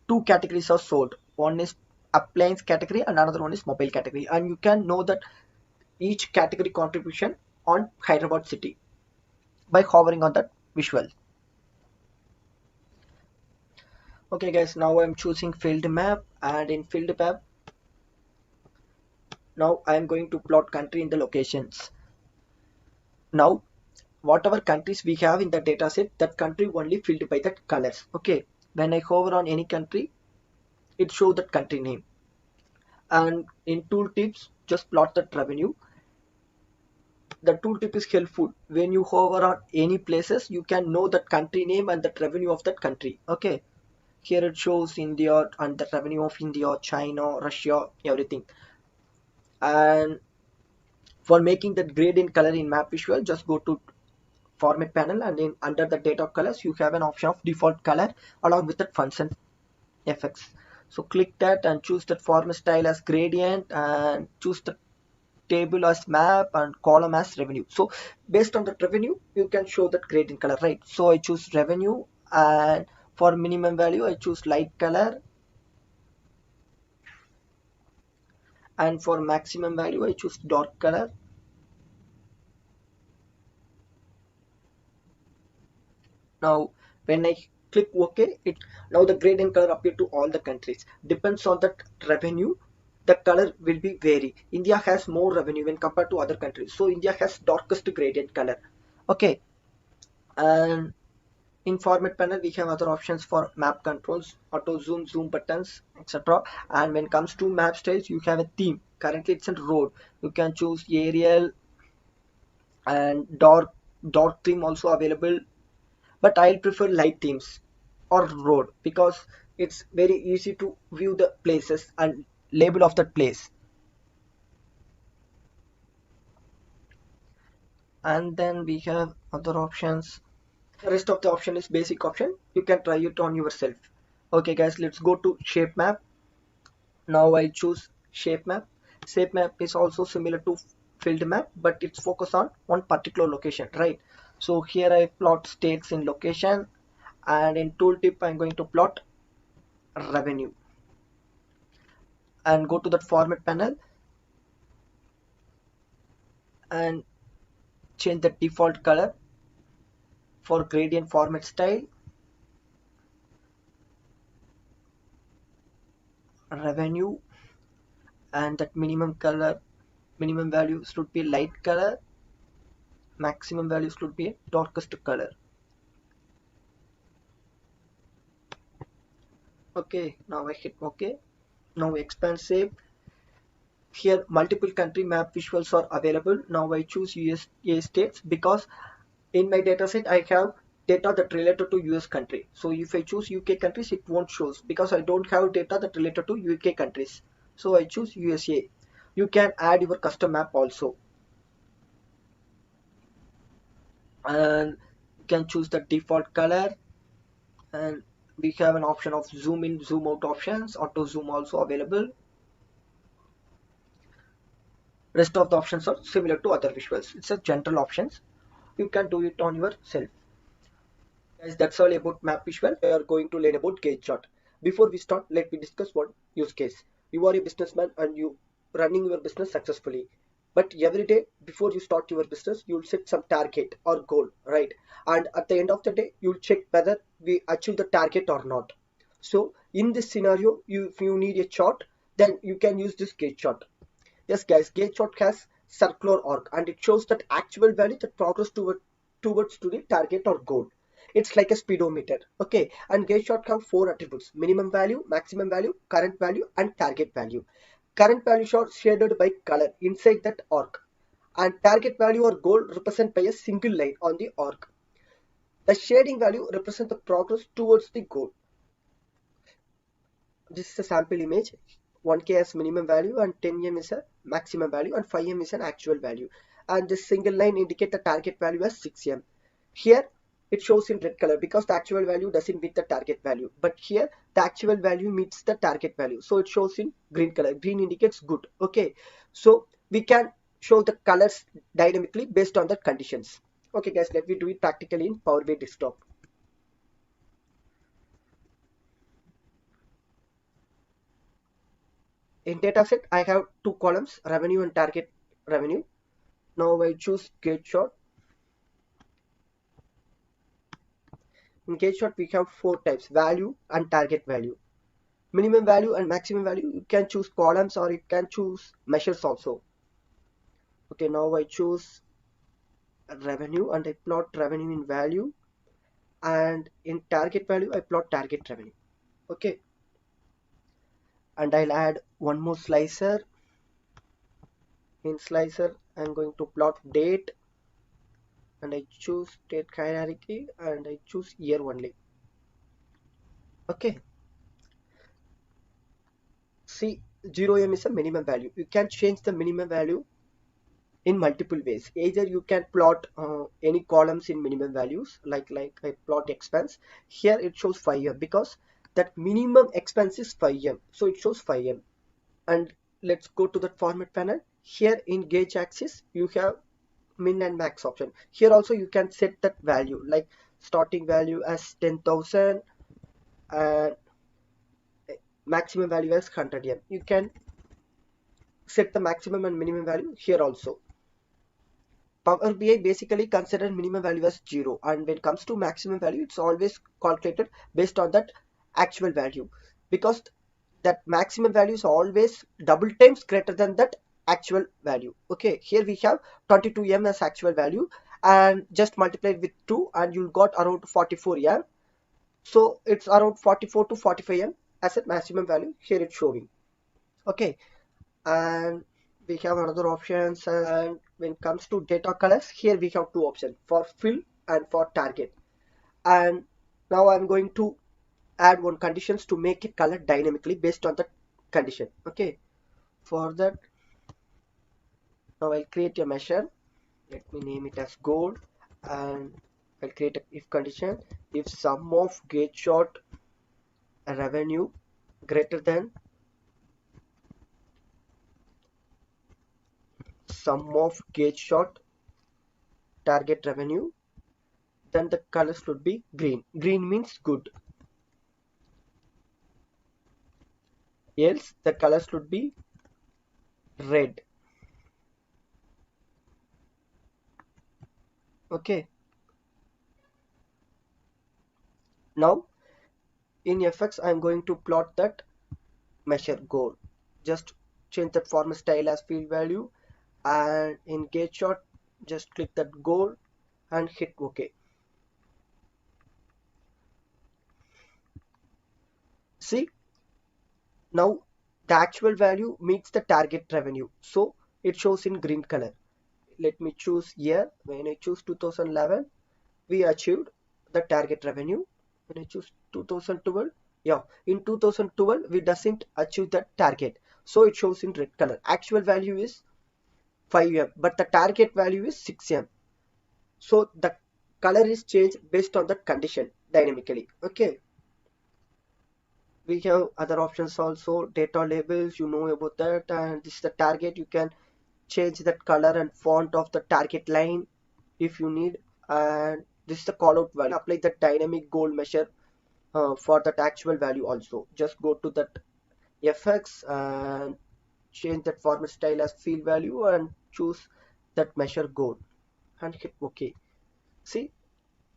two categories are sold. One is appliance category and another one is mobile category, and you can know that each category contribution on Hyderabad city by hovering on that visual. Okay guys, now I'm choosing field map, and in field map now I'm going to plot country in the locations. Now whatever countries we have in the data set, that country only filled by that colors. Okay, when I hover on any country, it shows that country name. And in tooltips, just plot that revenue. The tooltip is helpful when you hover on any places, you can know that country name and that revenue of that country. Okay, here it shows India and the revenue of India, China, Russia, everything. And for making that gradient color in map visual, just go to format panel, and in under the data colors you have an option of default color along with that function effects. So click that and choose that format style as gradient and choose the table as map and column as revenue. So based on that revenue you can show that gradient color, right? So I choose revenue, and for minimum value I choose light color, and for maximum value I choose dark color. Now when I click OK, it now the gradient color appear to all the countries. Depends on the revenue, the color will be vary. India has more revenue when compared to other countries, so India has darkest gradient color. Okay, and in format panel we have other options for map controls, auto zoom, zoom buttons, etc. And when it comes to map styles, you have a theme. Currently it's a road. You can choose Arial and dark theme also available, but I'll prefer light themes or road because it's very easy to view the places and label of that place. And then we have other options. The rest of the option is basic option, you can try it on yourself. Okay guys, let's go to shape map. Now I choose shape map. Shape map is also similar to field map, but it's focused on one particular location, right? So here I plot states in location, and in tooltip I'm going to plot revenue, and go to that format panel and change the default color for gradient format style, revenue, and that minimum value should be light color, maximum value should be darkest color. Okay, now I hit OK. Now expand shape. Here multiple country map visuals are available. Now I choose USA states because in my dataset I have data that related to US country. So if I choose UK countries, it won't show because I don't have data that related to UK countries. So I choose USA. You can add your custom map also, and you can choose the default color, and we have an option of zoom in, zoom out options, auto zoom also available. Rest of the options are similar to other visuals. It's a general options. You can do it on yourself. Guys, that's all about map visual. We are going to learn about gauge chart. Before we start, let me discuss one use case. You are a businessman and you running your business successfully. But every day before you start your business, you'll set some target or goal, right? And at the end of the day, you'll check whether we achieve the target or not. So in this scenario, if you need a chart, then you can use this gauge chart. Yes, guys, gauge chart has circular arc and it shows that actual value that progress towards to the target or goal. It's like a speedometer. Okay, and gauge chart have four attributes: minimum value, maximum value, current value, and target value. Current value are shaded by color inside that arc, and target value or goal represented by a single line on the arc. The shading value represents the progress towards the goal. This is a sample image. 1k as minimum value and 10m is a maximum value and 5m is an actual value, and this single line indicate the target value as 6m. Here it shows in red color because the actual value doesn't meet the target value, but here the actual value meets the target value, so it shows in green color. Green indicates good. Okay, so we can show the colors dynamically based on the conditions. Okay guys, let me do it practically in Power BI desktop. In dataset, I have two columns, revenue and target revenue. Now I choose gauge chart. In gauge chart, we have four types: value and target value. Minimum value and maximum value, you can choose columns or you can choose measures also. Okay, now I choose revenue and I plot revenue in value, and in target value, I plot target revenue. Okay, and I'll add one more slicer. In slicer, I'm going to plot date, and I choose date hierarchy and I choose year only. Okay, see, 0m is a minimum value. You can change the minimum value in multiple ways. Either you can plot any columns in minimum values, like I plot expense. Here it shows 5m because that minimum expense is 5m, so it shows 5m. And let's go to the format panel. Here in gauge axis, you have min and max option. Here also you can set that value, like starting value as 10,000 and maximum value as 100m. You can set the maximum and minimum value here also. Power BI basically consider minimum value as 0, and when it comes to maximum value, it's always calculated based on that actual value, because that maximum value is always double times greater than that actual value. Okay, here we have 22m as actual value, and just multiply it with 2 and you got around 44m. So it's around 44 to 45m as a maximum value. Here it's showing. Okay, and we have another options, and when it comes to data colors, here we have two options, for fill and for target. And now I'm going to add one conditions to make it color dynamically based on the condition. Okay, for that, now I'll create a measure Let me name it as goal, and I'll create a if condition. If sum of gate shot revenue greater than sum of gate shot target revenue, then the color should be green. Green means good. Else the color should be red. Okay. Now in FX I'm going to plot that measure goal. Just change that format style as field value, and in gate shot just click that goal and hit OK. See, now the actual value meets the target revenue, so it shows in green color. Let me choose here. When I choose 2011, we achieved the target revenue. When I choose 2012, yeah, in 2012 we doesn't achieve that target, so it shows in red color. Actual value is 5M, but the target value is 6M, so the color is changed based on that condition dynamically. Okay, we have other options also. Data labels, you know about that, and this is the target. You can change that color and font of the target line if you need, and this is the callout value. Apply the dynamic goal measure for that actual value also. Just go to that FX and change that format style as field value and choose that measure goal and hit OK. See,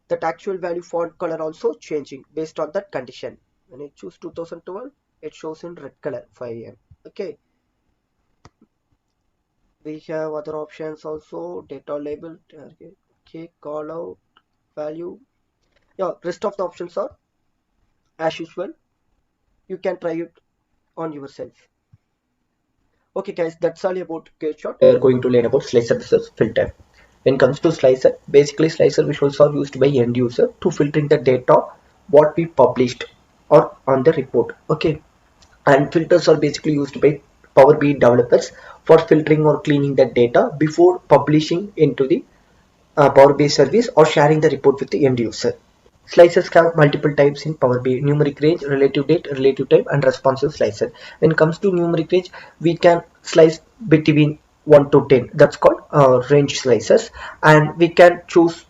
that actual value font color also changing based on that condition. When I choose 2012, it shows in red color 5M. Okay, we have other options also. Data label, target, okay, call out value. Yeah, rest of the options are as usual. You can try it on yourself. Okay guys, that's all about GateShot. We are going to learn about slicer versus filter. When it comes to slicer, basically slicer visuals are used by end user to filtering the data what we published or on the report. Okay, and filters are basically used by Power BI developers for filtering or cleaning the data before publishing into the Power BI service or sharing the report with the end user. Slicers have multiple types in Power BI: numeric range, relative date, relative time, and responsive slicer. When it comes to numeric range, we can slice between 1 to 10. That's called range slicers, and we can choose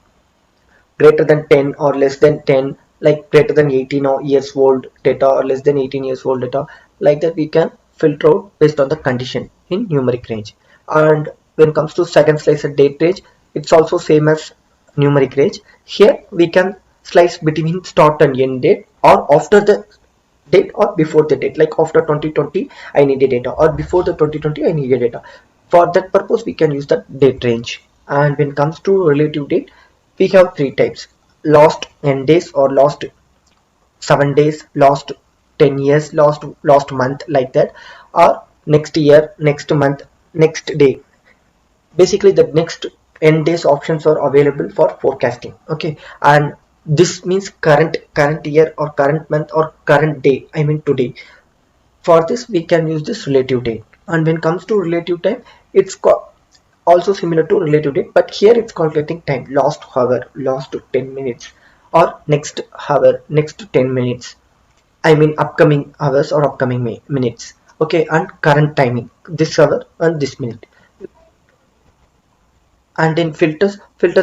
greater than 10 or less than 10, like greater than 18 or years old data or less than 18 years old data. Like that we can filter out based on the condition in numeric range. And when it comes to second slicer date range, it's also same as numeric range. Here we can slice between start and end date, or after the date or before the date, like after 2020 I need a data, or before the 2020 I need a data. For that purpose we can use the date range. And when it comes to relative date, we have three types: last n days, or last 7 days, last 10 years, last month, like that, or next year, next month, next day. Basically the next n days options are available for forecasting. Okay, and this means current year or current month or current day, I mean today. For this we can use this relative date. And when it comes to relative time, it's also similar to relative date, but here it's calculating time: last hour, last 10 minutes, or next hour, next 10 minutes, I mean upcoming hours or upcoming minutes. Okay, and current timing, this hour and this minute. And in filters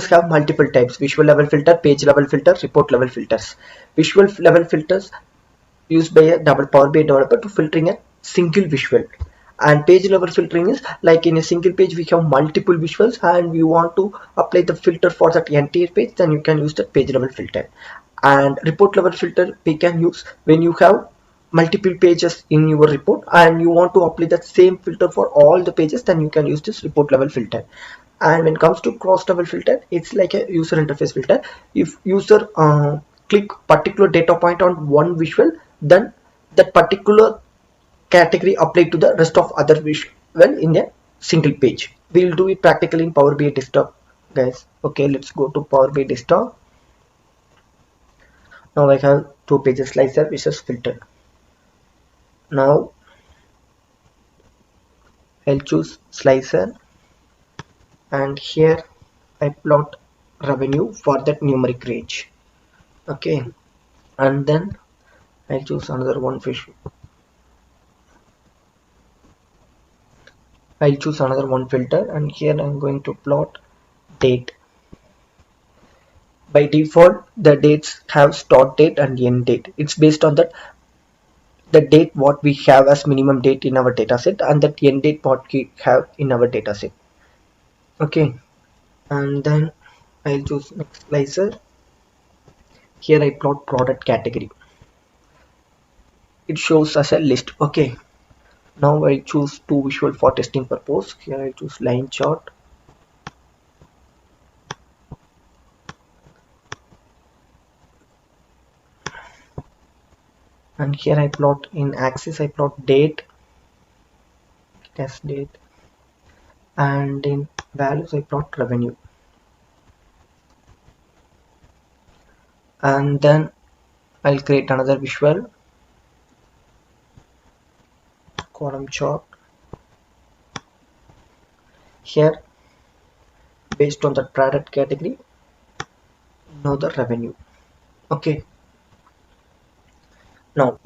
have multiple types: visual level filter, page level filter, report level filters. Visual level filters used by a double Power BI developer to filtering a single visual. And page level filtering is like in a single page we have multiple visuals and we want to apply the filter for that entire page, then you can use the page level filter. And report level filter we can use when you have multiple pages in your report and you want to apply that same filter for all the pages, then you can use this report level filter. And when it comes to cross level filter, it's like a user interface filter. If user click particular data point on one visual, then that particular category apply to the rest of other visual in a single page. We'll do it practically in Power BI desktop, guys. Okay, let's go to Power BI desktop. Now I have two pages slicer which is filtered. Now I'll choose slicer, and here I plot revenue for that numeric range. Okay, and then I choose another one fish. I'll choose another one filter, and here I'm going to plot date. By default, the dates have start date and end date. It's based on the date what we have as minimum date in our dataset and the end date what we have in our dataset. Okay, and then I'll choose next slicer. Here I plot product category. It shows as a list. Okay, now I choose two visual for testing purpose. Here I choose line chart. And here I plot in axis, I plot date, test date, and in values I plot revenue. And then I'll create another visual column chart. Here, based on the product category, know the revenue. Okay. Now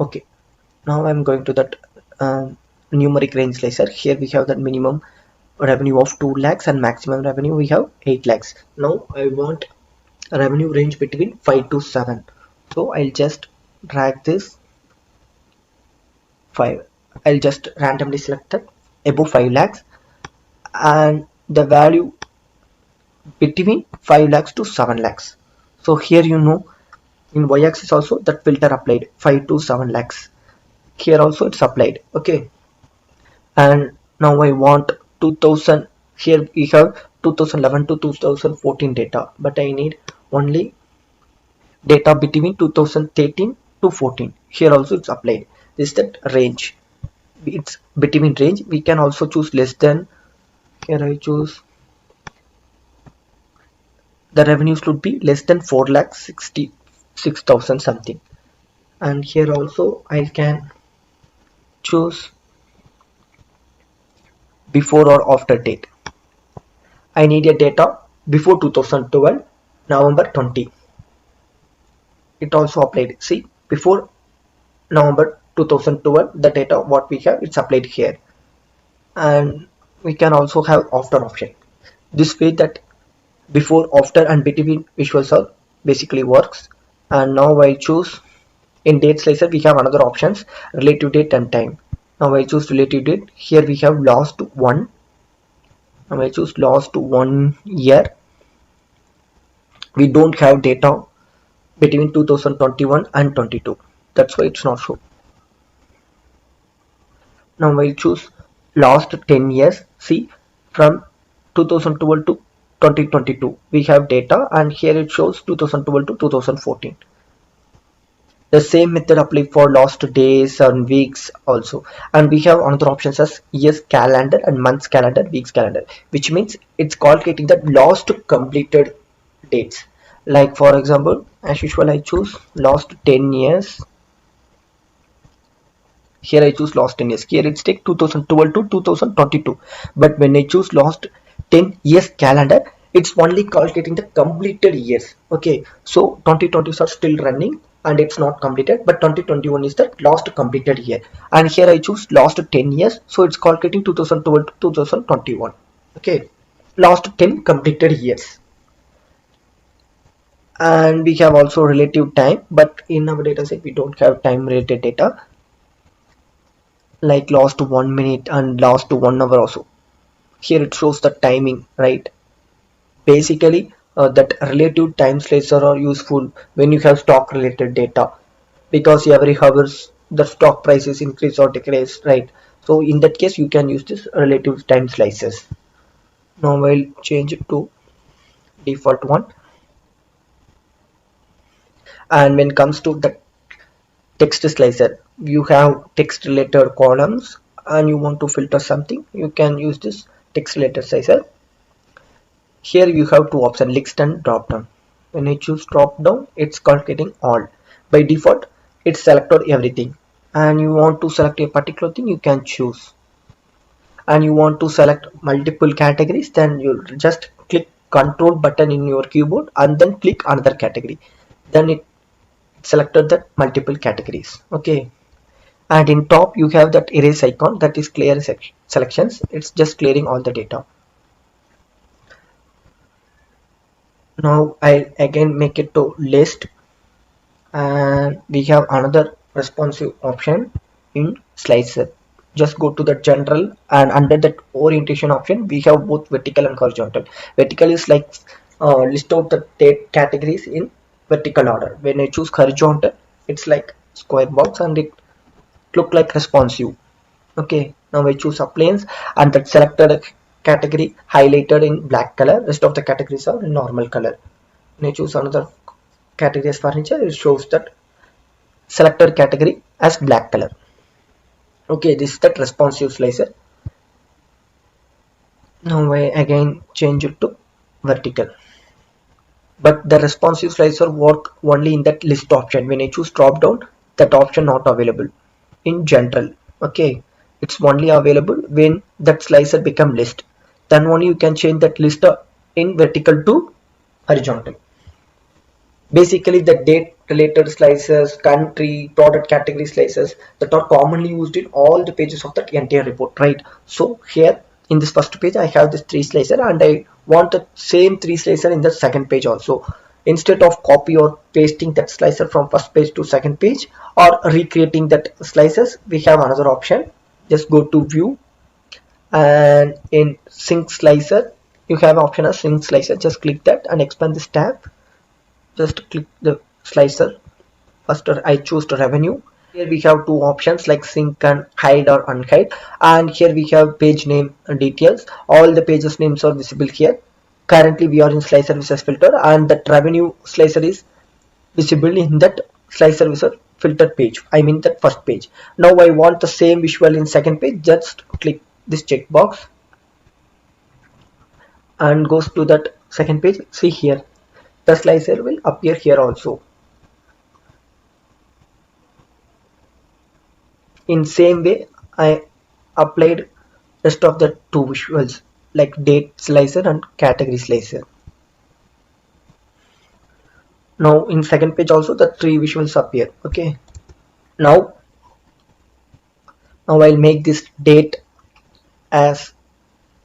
I'm going to that numeric range slicer. Here we have that minimum revenue of 2 lakhs and maximum revenue we have 8 lakhs. Now I want a revenue range between 5 to 7. So I'll just drag this 5. I'll just randomly select that above 5 lakhs and the value between 5 lakhs to 7 lakhs. So here in y-axis also that filter applied 5 to 7 lakhs. Here also it's applied. Okay, and now I want 2000. Here we have 2011 to 2014 data, but I need only data between 2013 to 14. Here also it's applied. This is that range. It's between range. We can also choose less than. Here I choose the revenue should be less than 4,66,000 something. And here also I can choose before or after date. I need a data before 2012 November 20. It also applied. See, before November 2012 the data what we have it's applied here. And we can also have after option. This way that before, after and between visuals are basically works. And now I choose in date slicer we have another options relative date and time. Now I choose relative date. Here we have last one. Now I choose last 1 year. We don't have data between 2021 and 22. That's why it's not shown. Now I choose last 10 years. See, from 2012 to 2022 we have data, and here it shows 2012 to 2014. The same method apply for last days and weeks also. And we have another options as years calendar and months calendar, weeks calendar, which means it's calculating the last completed dates. Like for example, as usual I choose last 10 years. Here I choose last 10 years. Here it's take 2012 to 2022. But when I choose last 10 years calendar, it's only calculating the completed years. Okay, so 2020s are still running and it's not completed, but 2021 is the last completed year. And here I choose last 10 years, so it's calculating 2012 to 2021. Okay, last 10 completed years. And we have also relative time, but in our data set we don't have time related data, like last 1 minute and last 1 hour also. Here it shows the timing, right? Basically that relative time slicer are useful when you have stock related data, because every hours the stock prices increase or decrease, right? So in that case you can use this relative time slices. Now I'll change it to default one. And when it comes to the text slicer, you have text related columns and you want to filter something, you can use this text related slicer. Here you have two options, list and drop down. When I choose drop down, it's calculating all. By default it's selected everything, and you want to select a particular thing, you can choose. And you want to select multiple categories, then you just click control button in your keyboard and then click another category. Then it selected that multiple categories. Okay, and in top you have that erase icon, that is clear selections. It's just clearing all the data. Now I'll again make it to list, and we have another responsive option in slicer. Just go to the general, and under that orientation option we have both vertical and horizontal. Vertical is like list out the categories in vertical order. When I choose horizontal, it's like square box and it look like responsive. Okay, now I choose appliance, and that selected category highlighted in black color. Rest of the categories are in normal color. When I choose another category as furniture, it shows that selected category as black color. Okay, this is that responsive slicer. Now I again change it to vertical. But the responsive slicer work only in that list option. When I choose drop down, that option not available in general. Okay, it's only available when that slicer become list. Then only you can change that list in vertical to horizontal. Basically the date related slices, country, product category slices that are commonly used in all the pages of that entire report, right? So here in this first page I have this 3 slicer, and I want the same 3 slicer in the second page also. Instead of copy or pasting that slicer from first page to second page or recreating that slices, we have another option. Just go to view, and in sync slicer you have option as sync slicer. Just click that and expand this tab. Just click the slicer. First I choose the revenue. Here we have 2 options like sync and hide or unhide, and here we have page name details. All the pages names are visible here. Currently we are in slicer wizard filter, and that revenue slicer is visible in that slicer wizard filter page, I mean that first page. Now I want the same visual in second page. Just click this checkbox and goes to that second page. See here, the slicer will appear here also. In same way I applied rest of the 2 visuals like date slicer and category slicer. Now in second page also the 3 visuals appear. Okay, now I'll make this date as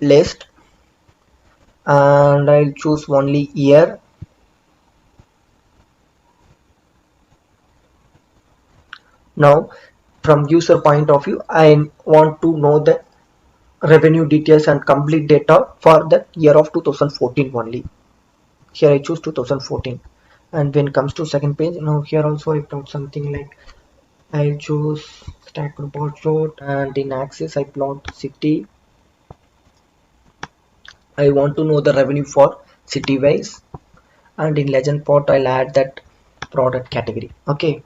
list, and I'll choose only year. Now from user point of view, I want to know the revenue details and complete data for the year of 2014 only. Here I choose 2014. And when it comes to second page, now here also I plot something like I'll choose stack report short, and in axis I plot city. I want to know the revenue for city wise, and in legend part I'll add that product category. Okay,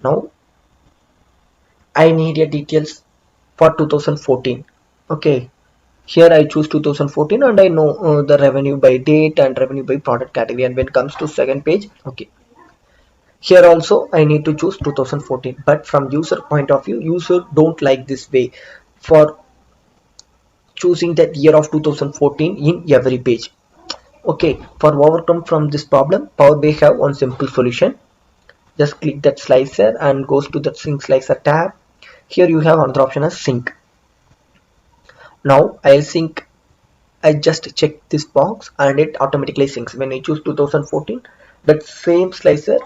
now I need a details for 2014. Okay, here I choose 2014, and I know the revenue by date and revenue by product category. And when it comes to second page, okay, here also I need to choose 2014. But from user point of view, user don't like this way for choosing that year of 2014 in every page. Okay, for overcome from this problem, Power BI have one simple solution. Just click that slicer and goes to the sync slicer tab. Here you have another option as sync. Now I'll sync. I just check this box and it automatically syncs. When I choose 2014, that same slicer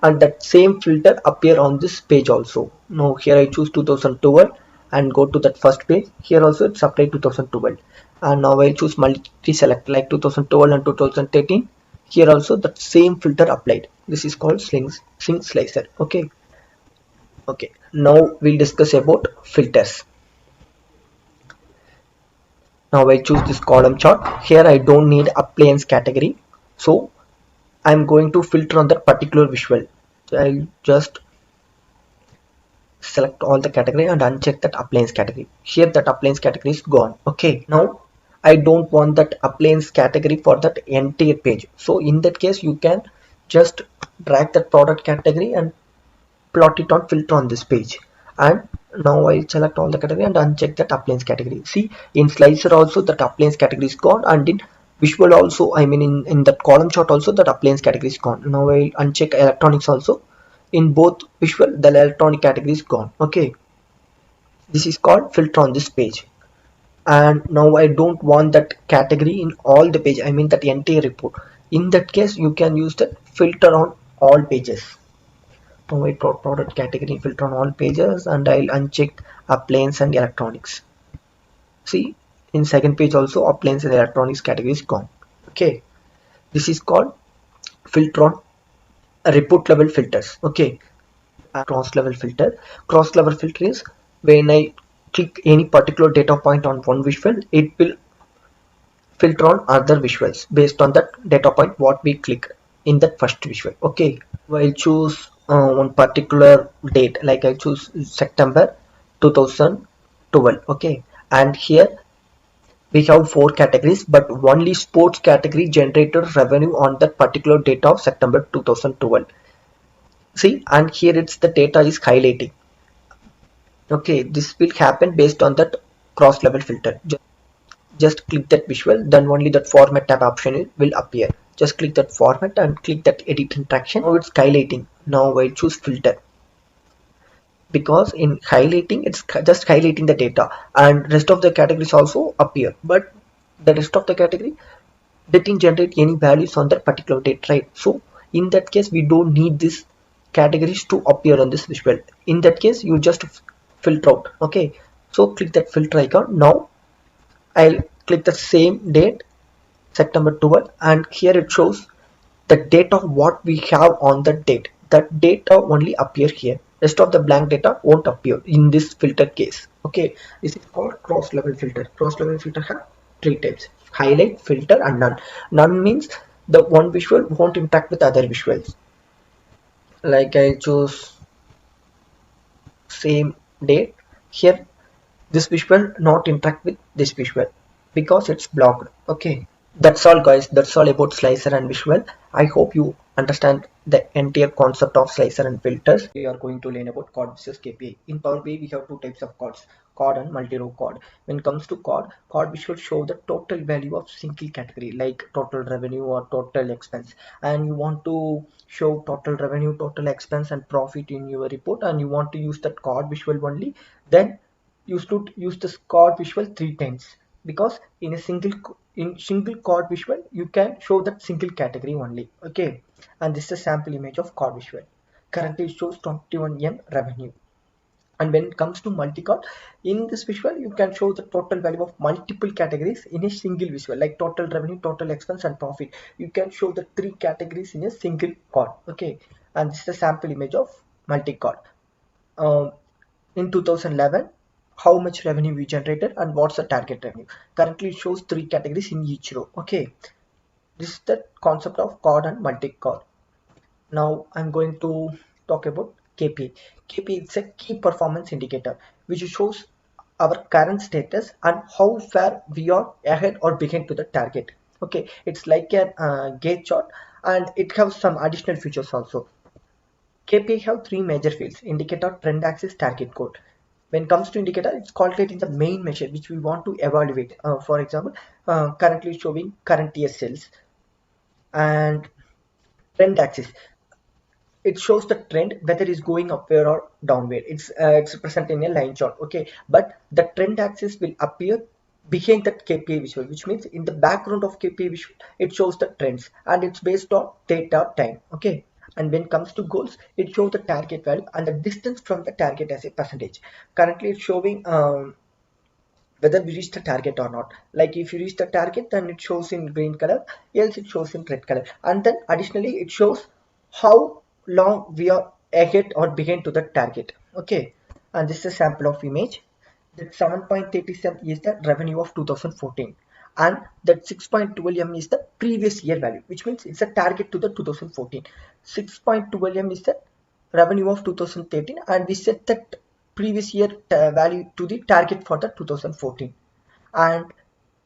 and that same filter appear on this page also. Now here I choose 2012 and go to that first page. Here also it's applied 2012, and now I'll choose multi-select like 2012 and 2013. Here also that same filter applied. This is called sync slicer. Okay, now we'll discuss about filters. Now I choose this column chart. Here I don't need appliance category, so I'm going to filter on that particular visual. So I'll just select all the category and uncheck that appliance category. Here that appliance category is gone. Okay, now I don't want that appliance category for that entire page. So in that case, you can just drag that product category and plot it on filter on this page, and Now I'll select all the category and uncheck that appliance category. See, in slicer also that appliance category is gone, and in visual also, I mean in that column chart also that appliance category is gone. Now I'll uncheck electronics also. In both visual, the electronic category is gone. Okay, this is called filter on this page. And now I don't want that category in all the page, I mean that entire report. In that case, you can use the filter on all pages. Now I product category filter on all pages, and I'll uncheck appliance and electronics. See, in second page also appliance and electronics category is gone. Okay, this is called filter on report level filters. Okay, cross level filter. Cross level filter is when I click any particular data point on one visual, it will filter on other visuals based on that data point what we click in that first visual. Okay, I'll choose one particular date, like I choose September 2012. Okay, and here we have four categories, but only sports category generated revenue on that particular date of September 2012. See, and here it's the data is highlighting. Okay, this will happen based on that cross level filter. Just click that visual, then only that format tab option will appear. Just click that format and click that edit interaction. Now it's highlighting. Now I choose filter, because in highlighting it's just highlighting the data, and rest of the categories also appear, but the rest of the category didn't generate any values on that particular date, right? So in that case we don't need these categories to appear on this visual. In that case you just filter out. Okay, so click that filter icon. Now I'll click the same date, September 12, and here it shows the date of what we have on the date. That data only appear here. Rest of the blank data won't appear in this filter case. Okay, this is called cross level filter. Cross level filter have three types: highlight, filter, and none. None means the one visual won't interact with other visuals. Like I choose same date here. This visual not interact with this visual because it's blocked. Okay, that's all guys, that's all about slicer and visual. I hope you understand the entire concept of slicer and filters. We are going to learn about chord versus KPI. In Power BI we have two types of chords, chord and multi-row chord. When it comes to chord visual show the total value of single category, like total revenue or total expense, and you want to show total revenue, total expense and profit in your report, and you want to use that chord visual only, then you should use the chord visual three times, because in a single chord visual you can show that single category only. Okay, and this is a sample image of chord visual. Currently it shows 21M revenue. And when it comes to multi-chord, in this visual you can show the total value of multiple categories in a single visual, like total revenue, total expense and profit. You can show the three categories in a single chord. Okay, and this is a sample image of multi-chord. um, in 2011, how much revenue we generated and what's the target revenue. Currently it shows three categories in each row. Okay, this is the concept of chord and multi-chord. Now I'm going to talk about KPI. KPI is a key performance indicator which shows our current status and how far we are ahead or behind to the target. Okay, it's like a gauge chart, and it has some additional features also. KPI have three major fields: indicator, trend axis, target code. When it comes to indicator, it's calculating the main measure which we want to evaluate. For example, currently showing current year sales. And trend axis, it shows the trend whether it's going upward or downward. It's present in a line chart. Okay, but the trend axis will appear behind that KPI visual, which means in the background of KPI visual it shows the trends, and it's based on data time. Okay, and when it comes to goals, it shows the target value and the distance from the target as a percentage. Currently it's showing whether we reach the target or not. Like if you reach the target, then it shows in green color, else it shows in red color. And then additionally it shows how long we are ahead or behind to the target. Okay, and this is a sample of image. That 7.37 is the revenue of 2014, and that 6.12M is the previous year value, which means it's a target to the 2014. 6.12M is the revenue of 2013, and we set that previous year value to the target for the 2014. And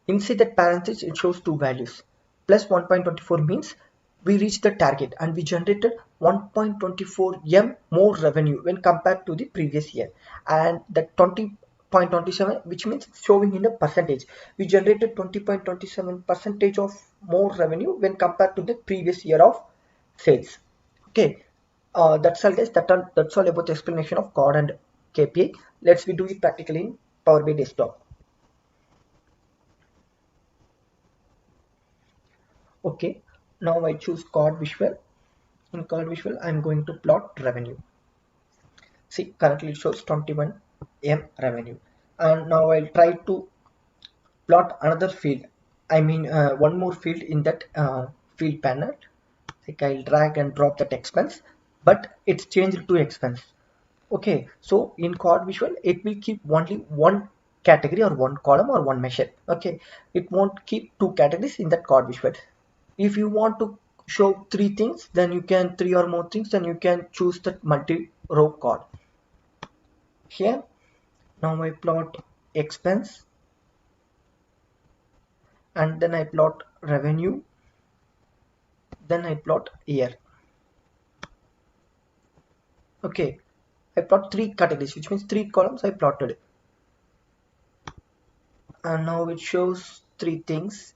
inside that parenthesis it shows two values. Plus 1.24 means we reached the target and we generated 1.24 m more revenue when compared to the previous year. And the 20.27, which means showing in a percentage, we generated 20.27 percentage of more revenue when compared to the previous year of sales. Okay, that's all guys. That's all about the explanation of code and KPI. Let's we do it practically in Power BI desktop. Okay, now I choose code visual. In code visual, I'm going to plot revenue. See, currently it shows 21 m revenue, and now I'll try to plot another field. I mean, one more field in that field panel. Like I'll drag and drop that expense, but it's changed to expense. Okay, so in code visual, it will keep only one category or one column or one measure. Okay, it won't keep two categories in that code visual. If you want to show three things, then you can three or more things, then you can choose that multi-row code. Here, now I plot expense and then I plot revenue, then I plot year. Okay, I plot three categories, which means three columns I plotted. And now it shows three things.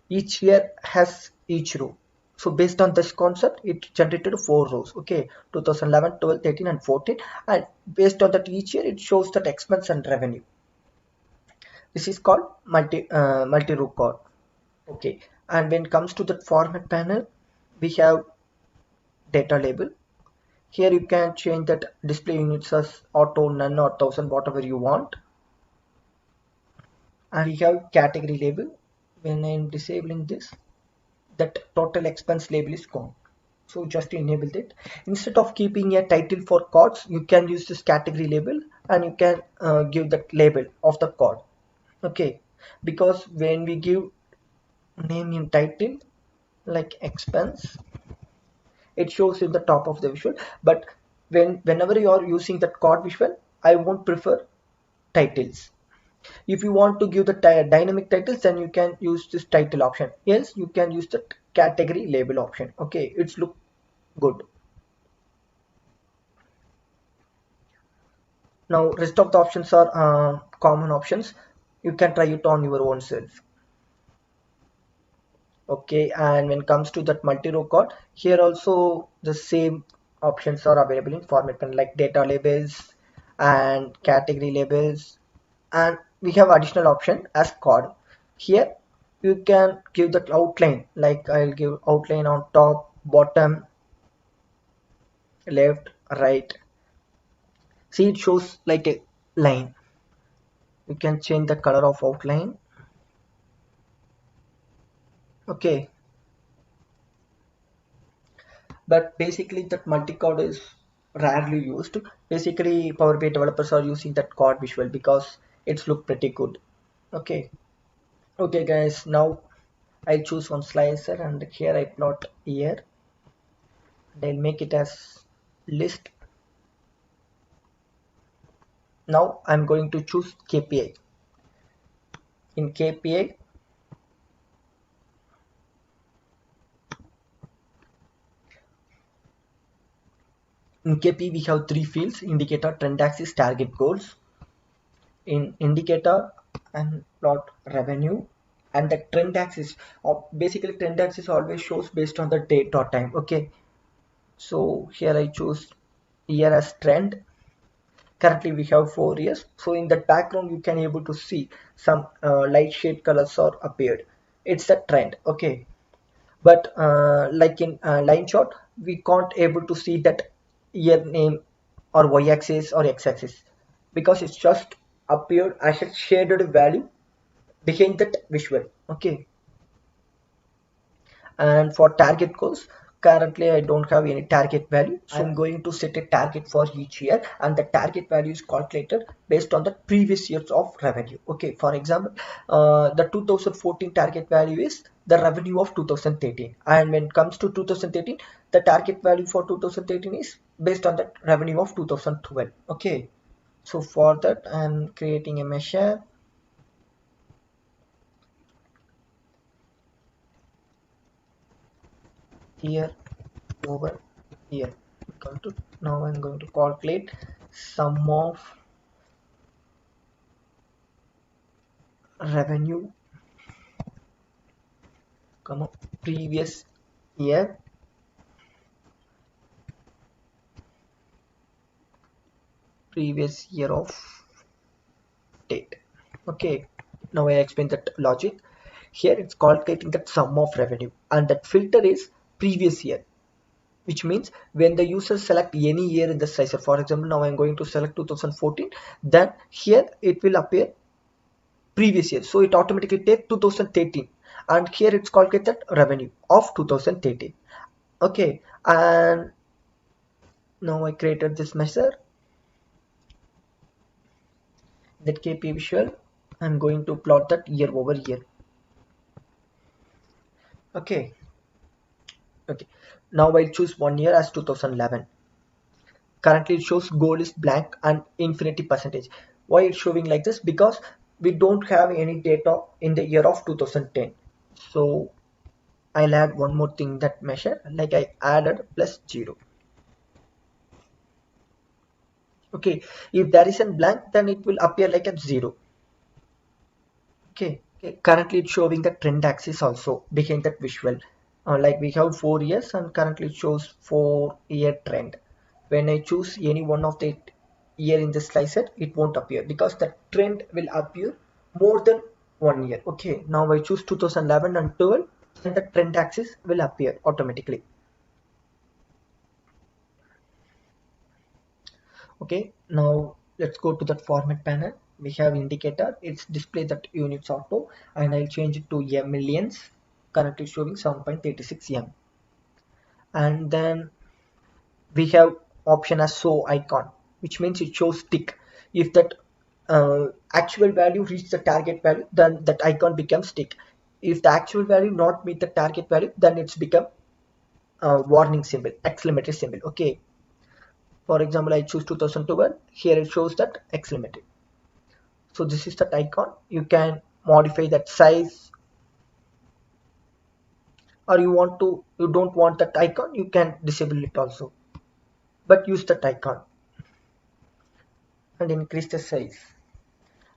Each year has each row. So based on this concept, it generated four rows. Okay, 2011, 12, 13 and 14. And based on that each year, it shows that expense and revenue. This is called multi-row code. Okay, and when it comes to the format panel, we have data label. Here you can change that display units as auto, none or 1000, whatever you want. And we have category label. When I am disabling this, that total expense label is gone. So just to enable that, instead of keeping a title for cards, you can use this category label and you can give that label of the card. Okay, because when we give name in title like expense, it shows in the top of the visual, but whenever you are using that card visual, I won't prefer titles. If you want to give the dynamic titles, then you can use this title option. Yes, you can use the category label option. Okay, it's look good. Now rest of the options are common options. You can try it on your own self. Okay, and when it comes to that multi-row code, here also the same options are available in format panel like data labels and category labels, and we have additional option as code. Here you can give that outline, like I'll give outline on top, bottom, left, right. See, it shows like a line. You can change the color of outline. Okay, but basically that multi-code is rarely used. Basically Power BI developers are using that code visual because it's look pretty good. Okay, okay guys, now I choose one slicer and here I plot year and I'll make it as list. Now I'm going to choose KPI. In KPI, we have three fields: indicator, trend axis, target goals. In indicator, and plot revenue, and the trend axis, basically trend axis always shows based on the date or time. Okay, so here I choose year as trend. Currently we have 4 years, so in the background you can able to see some light shade colors are appeared. It's a trend. Okay, but like in line chart, we can't able to see that year name or y-axis or x-axis because it's just appeared as a shaded value behind that visual. Okay, and for target goals, currently I don't have any target value, so I'm going to set a target for each year, and the target value is calculated based on the previous years of revenue. Okay, for example, the 2014 target value is the revenue of 2013, and when it comes to 2013, the target value for 2013 is based on the revenue of 2012. Okay, so for that I'm creating a measure. year over year. Now I'm going to calculate sum of revenue, comma, previous year of date. Okay, now I explain that logic. Here it's calculating that sum of revenue, and that filter is previous year, which means when the user select any year in the slicer, for example, now I'm going to select 2014, then here it will appear previous year, so it automatically take 2013, and here it's calculated revenue of 2013. Okay, and now I created this measure, that KPI Visual. I'm going to plot that year over year. Okay, now I'll choose 1 year as 2011. Currently it shows goal is blank and infinity percentage. Why it's showing like this? Because we don't have any data in the year of 2010. So I'll add one more thing, that measure, like I added plus 0. Okay, if there is a blank, then it will appear like a 0. Okay, currently it's showing the trend axis also behind that visual. Like we have 4 years and currently it shows 4-year trend. When I choose any one of the year in the slicer, it won't appear because the trend will appear more than 1 year. Okay, now I choose 2011 and 12, and the trend axis will appear automatically. Okay, now let's go to that format panel. We have indicator, it's display that units auto, and I'll change it to millions. Currently showing 7.36 m. And then we have option as show icon, which means it shows tick. If that actual value reach the target value, then that icon becomes tick. If the actual value not meet the target value, then it's become a warning symbol, exclamatory symbol. Okay, for example, I choose 2012. Here it shows that exclamatory. So this is that icon. You can modify that size, or you don't want that icon, you can disable it also, but use that icon and increase the size.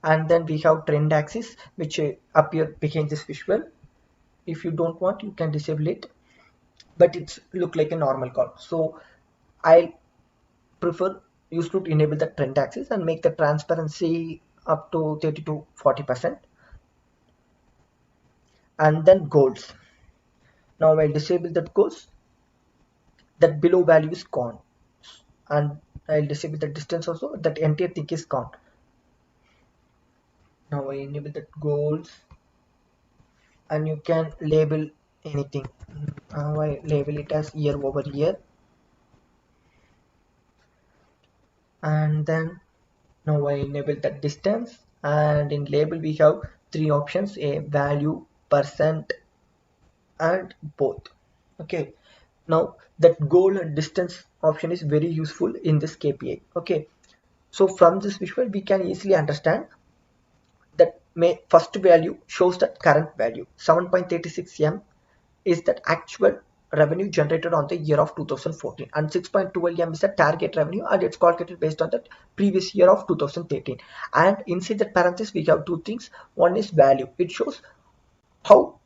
And then we have trend axis, which appear behind this visual. If you don't want, you can disable it, but it's look like a normal call. So I prefer you to enable the trend axis and make the transparency up to 30 to 40%. And then goals. Now I'll disable that goals, that below value is gone, and I'll disable the distance also, that entire thing is gone. Now I enable that goals, and you can label anything. Now I label it as year over year, and then now I enable that distance, and in label we have 3 options, a value, percent, and both. Okay, now that goal and distance option is very useful in this KPI. Okay, so from this visual we can easily understand that first value shows that current value 7.36 m is that actual revenue generated on the year of 2014, and 6.12 m is the target revenue, and it's calculated based on the previous year of 2013. And inside that parenthesis we have 2 things. One is value, it shows how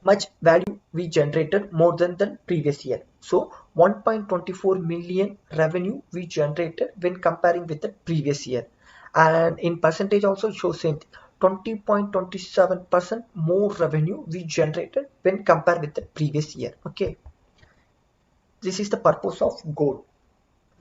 much value we generated more than the previous year. So 1.24 million revenue we generated when comparing with the previous year. And in percentage also it shows same thing, 20.27% more revenue we generated when compared with the previous year. Okay, this is the purpose of goal.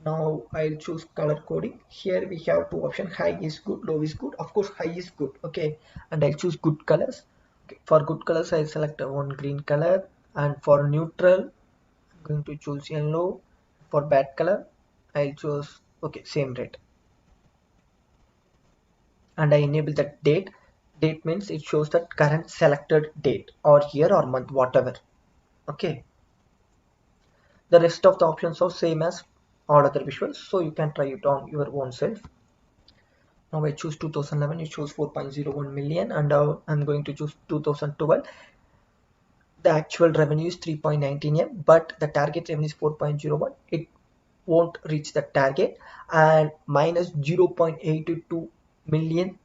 Now I'll choose color coding. Here we have 2 options, high is good, low is good. Of course high is good. Okay, and I'll choose good colors. Okay, for good colors I'll select one green color, and for neutral I'm going to choose yellow. For bad color I'll choose, okay, same red. And I enable that date. Date means it shows that current selected date or year or month, whatever. Okay, the rest of the options are same as all other visuals, so you can try it on your own self. Now I choose 2011, it shows 4.01 million, and now I'm going to choose 2012. the actual revenue is 3.19 M, but the target revenue is 4.01. It won't reach the target, and minus 0.82 million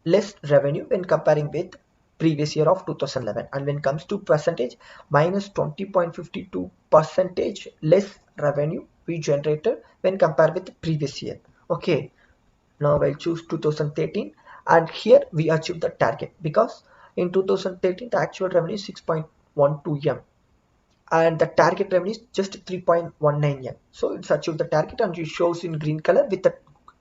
less revenue when comparing with previous year of 2011. And when it comes to percentage, minus 20.52 percentage less revenue we generated when compared with the previous year. Okay, now I'll choose 2013, and here we achieved the target because in 2013 the actual revenue is 6.12 M and the target revenue is just 3.19 M. So it's achieved the target and it shows in green color with a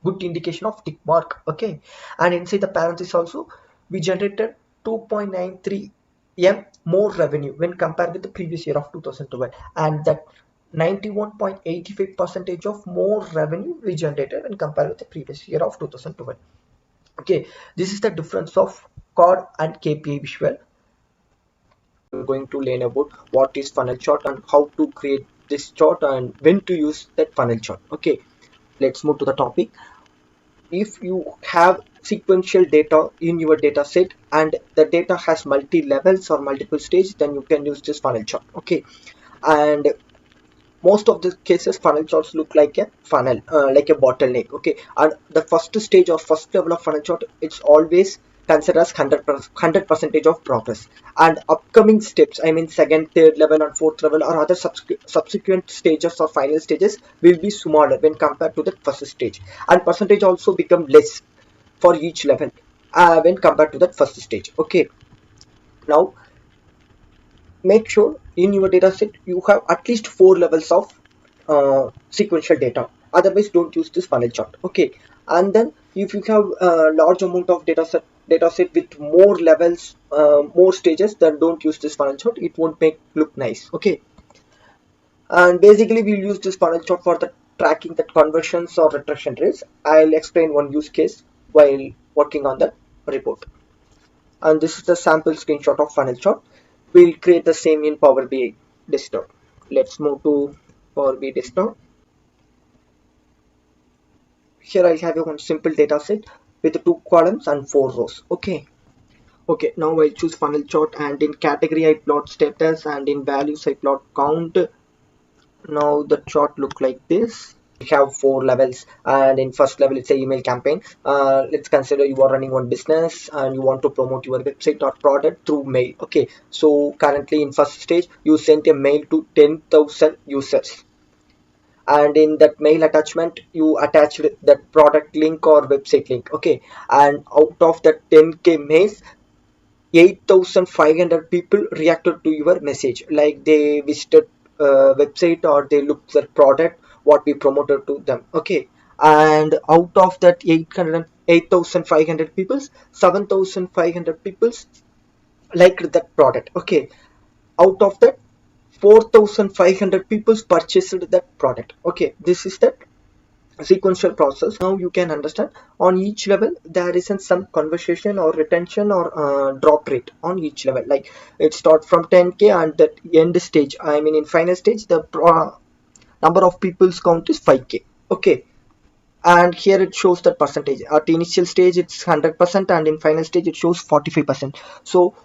good indication of tick mark. Okay, and inside the parenthesis also we generated 2.93 M more revenue when compared with the previous year of 2012, and that 91.85% of more revenue we generated when compared with the previous year of 2012. Okay, this is the difference of card and KPI visual. We're going to learn about what is funnel chart and how to create this chart and when to use that funnel chart. Okay, let's move to the topic. If you have sequential data in your data set and the data has multi levels or multiple stages, then you can use this funnel chart. Okay, and most of the cases funnel charts look like a funnel, like a bottleneck. Okay, and the first stage or first level of funnel chart, it's always considered as 100% of progress, and upcoming steps, I mean second, third level and fourth level or other subsequent stages or final stages will be smaller when compared to the first stage, and percentage also become less for each level when compared to that first stage. Okay, now make sure in your data set you have at least 4 levels of sequential data, otherwise don't use this funnel chart. Okay, and then if you have a large amount of data set with more levels, more stages, then don't use this funnel chart, it won't make look nice. Okay, and basically we'll use this funnel chart for the tracking that conversions or retention rates. I'll explain one use case while working on that report, and this is the sample screenshot of funnel chart. We'll create the same in Power BI desktop. Let's move to Power BI desktop. Here I have one simple data set with 2 columns and 4 rows. Okay, now I'll choose funnel chart, and in category I plot status and in values I plot count. Now the chart look like this. We have 4 levels, and in first level it's a email campaign. Let's consider you are running one business and you want to promote your website or product through mail. Okay, so currently in first stage you sent a mail to 10,000 users, and in that mail attachment you attached that product link or website link. Okay, and out of that 10k mails, 8,500 people reacted to your message, like they visited website or they looked at product what we promoted to them. Okay, and out of that 8,500 people, 7,500 people liked that product. Okay, out of that 4,500 people purchased that product. Okay, this is that sequential process. Now you can understand on each level there isn't some conversation or retention or drop rate on each level, like it starts from 10k and that end stage, I mean in final stage the number of people's count is 5k. Okay, and here it shows that percentage. At initial stage it's 100% and in final stage it shows 45%. So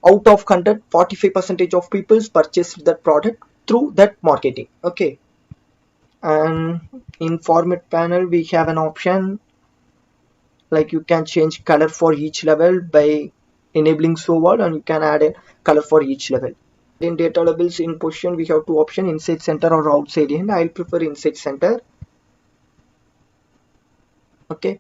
out of 100, 45% of people purchased that product through that marketing. Okay, and in format panel we have an option like you can change color for each level by enabling show all, and you can add a color for each level. In data labels in position we have 2 options, inside center or outside end. I'll prefer inside center. Okay,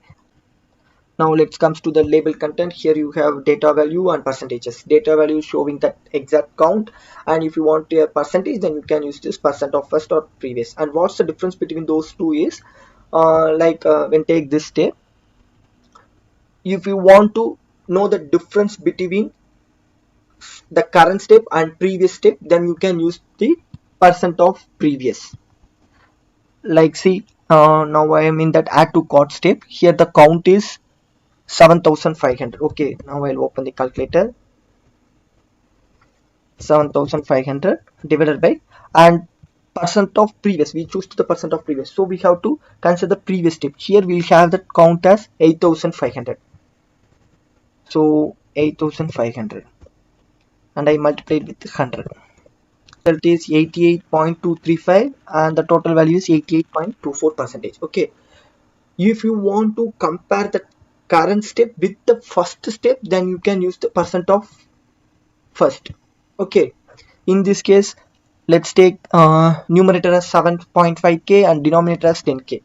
now let's comes to the label content. Here you have data value and percentages. Data value showing that exact count, and if you want a percentage then you can use this percent of first or previous. And what's the difference between those two is when take this step, if you want to know the difference between the current step and previous step, then you can use the percent of previous. Like see, now I am in that add to cart step. Here the count is 7,500. Okay, now I'll open the calculator. 7,500 divided by, and percent of previous, we choose the percent of previous, so we have to consider the previous step. Here we'll have that count as 8,500. So 8,500. and I multiplied with 100. Result is 88.235 and the total value is 88.24%. Okay, if you want to compare the current step with the first step, then you can use the percent of first. Okay, in this case, let's take numerator as 7.5k and denominator as 10k.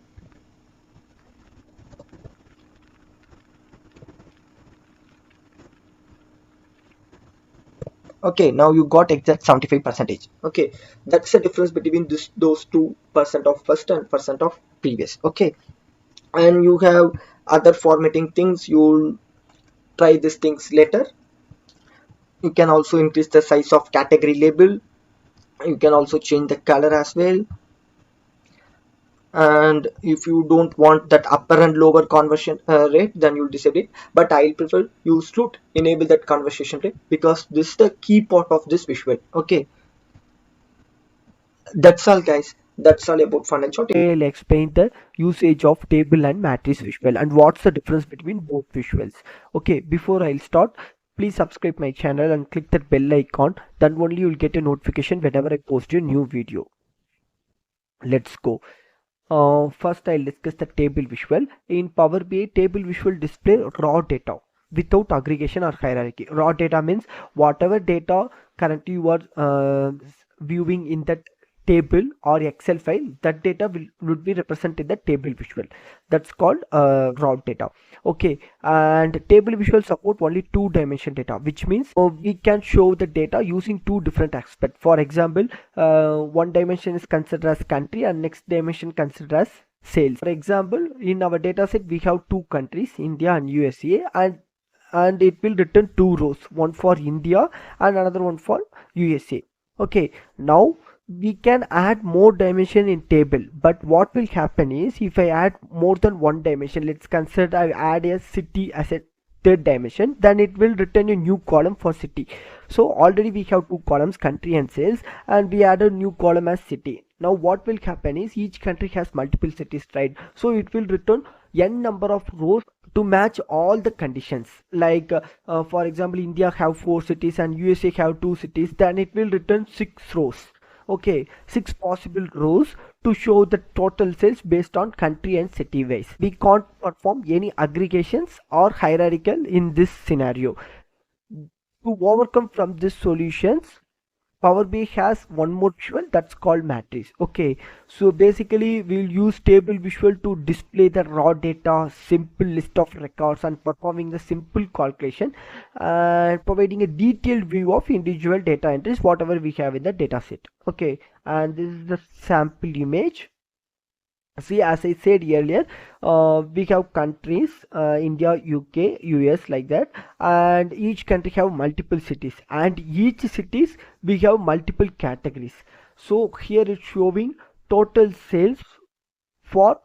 Okay, now you got exact 75%. Okay, that's the difference between those 2% of first and percent of previous. Okay, and you have other formatting things. You'll try these things later. You can also increase the size of category label. You can also change the color as well. And if you don't want that upper and lower conversion rate, then you'll disable it, but I'll prefer you should enable that conversion rate because this is the key part of this visual. Okay, that's all guys, that's all about fun and short. I'll explain the usage of table and matrix visual and what's the difference between both visuals. Okay, before I'll start, please subscribe my channel and click that bell icon, then only you'll get a notification whenever I post a new video. Let's go. First, I'll discuss the table visual. In Power BI, table visual display raw data without aggregation or hierarchy. Raw data means whatever data currently you are viewing in that table or Excel file, that data would be represented in the table visual. That's called raw data. Okay, and table visual support only two-dimension data, which means we can show the data using two different aspects. For example, one dimension is considered as country and next dimension considered as sales. For example, in our data set we have two countries, India and USA, and it will return two rows, one for India and another one for USA. Okay, now we can add more dimension in table, but what will happen is if I add more than one dimension, let's consider I add a city as a third dimension, then it will return a new column for city. So already we have two columns, country and sales, and we add a new column as city. Now what will happen is each country has multiple cities, right? So it will return n number of rows to match all the conditions, like for example India have 4 cities and USA have 2 cities, then it will return 6 rows. Okay, 6 possible rows to show the total sales based on country and city wise. We can't perform any aggregations or hierarchical in this scenario. To overcome from these solutions, Power BI has one more visual that's called matrix. Okay, so basically we'll use table visual to display the raw data, simple list of records, and performing the simple calculation and providing a detailed view of individual data entries whatever we have in the data set. Okay, and this is the sample image. See, as I said earlier, we have countries, India, UK, US, like that, and each country have multiple cities, and each cities we have multiple categories. So here it's showing total sales for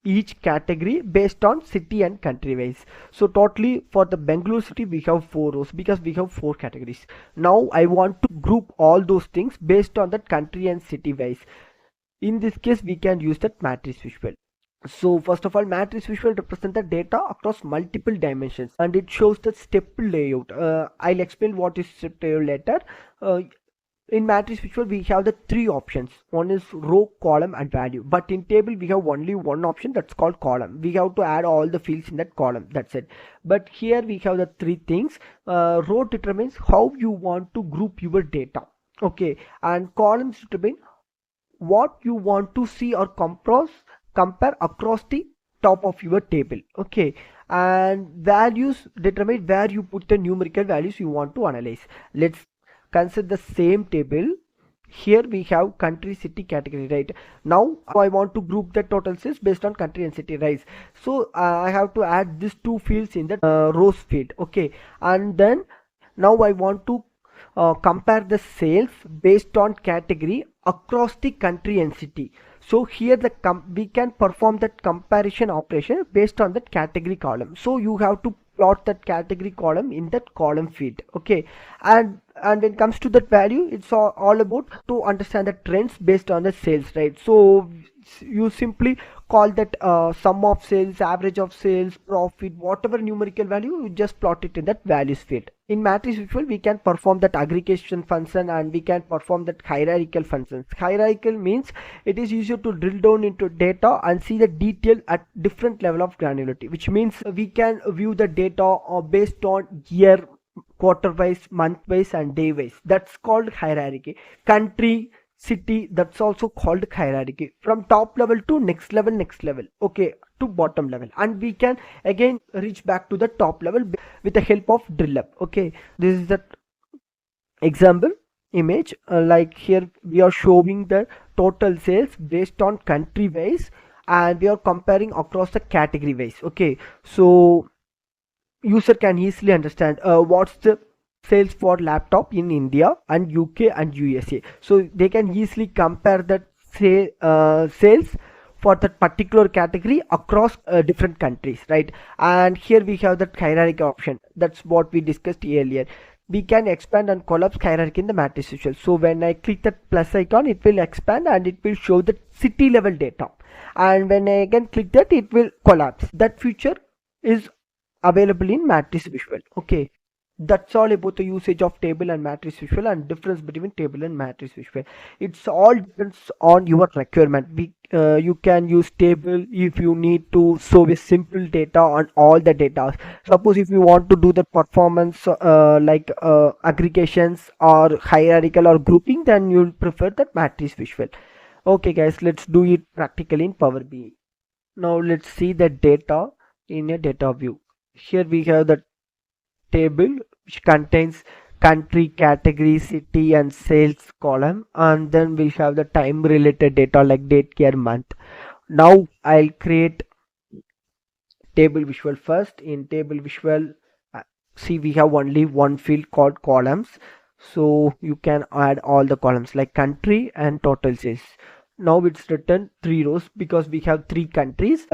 each category based on city and country wise. So totally for the Bangalore city we have 4 rows because we have 4 categories. Now I want to group all those things based on that country and city wise. In this case we can use that matrix visual. So first of all, matrix visual represents the data across multiple dimensions and it shows the step layout. I'll explain what is step layout later. In matrix visual we have the 3 options. One is row, column and value, but in table we have only one option, that's called column. We have to add all the fields in that column, that's it. But here we have the 3 things. Row determines how you want to group your data, okay, and columns determine what you want to see or compare across the top of your table, okay, and values determine where you put the numerical values you want to analyze. Let's consider the same table. Here we have country, city, category, right? Now I want to group the total sales based on country and city, right? So I have to add these 2 fields in the rows field, okay, and then now I want to compare the sales based on category across the country and city. So here we can perform that comparison operation based on that category column. So you have to plot that category column in that column field, okay, and and when it comes to that value, it's all about to understand the trends based on the sales, right? So you simply call that sum of sales, average of sales, profit, whatever numerical value, you just plot it in that values field. In matrix visual, we can perform that aggregation function and we can perform that hierarchical functions. Hierarchical means it is easier to drill down into data and see the detail at different level of granularity, which means we can view the data based on year, quarter wise, month wise, and day wise. That's called hierarchy. Country, city, that's also called hierarchy. From top level to next level, okay, to bottom level, and we can again reach back to the top level with the help of drill up. Okay, this is the example image. Like here we are showing the total sales based on country wise, and we are comparing across the category wise. Okay, so user can easily understand what's the sales for laptop in India and UK and USA. So they can easily compare that sales for that particular category across different countries, right? And here we have that hierarchy option. That's what we discussed earlier. We can expand and collapse hierarchy in the matrix visual. So when I click that plus icon, it will expand and it will show the city level data. And when I again click that, it will collapse. That feature is available in matrix visual. Okay, that's all about the usage of table and matrix visual and difference between table and matrix visual. It's all depends on your requirement. You can use table if you need to show a simple data on all the data. Suppose if you want to do the performance like aggregations or hierarchical or grouping, then you'll prefer that matrix visual. Okay guys, let's do it practically in Power BI. Now let's see the data in a data view. Here we have the table which contains country, category, city and sales column, and then we have the time related data like date, year, month. Now I'll create table visual first. In table visual, see we have only one field called columns, so you can add all the columns like country and total sales. Now it's written 3 rows because we have 3 countries.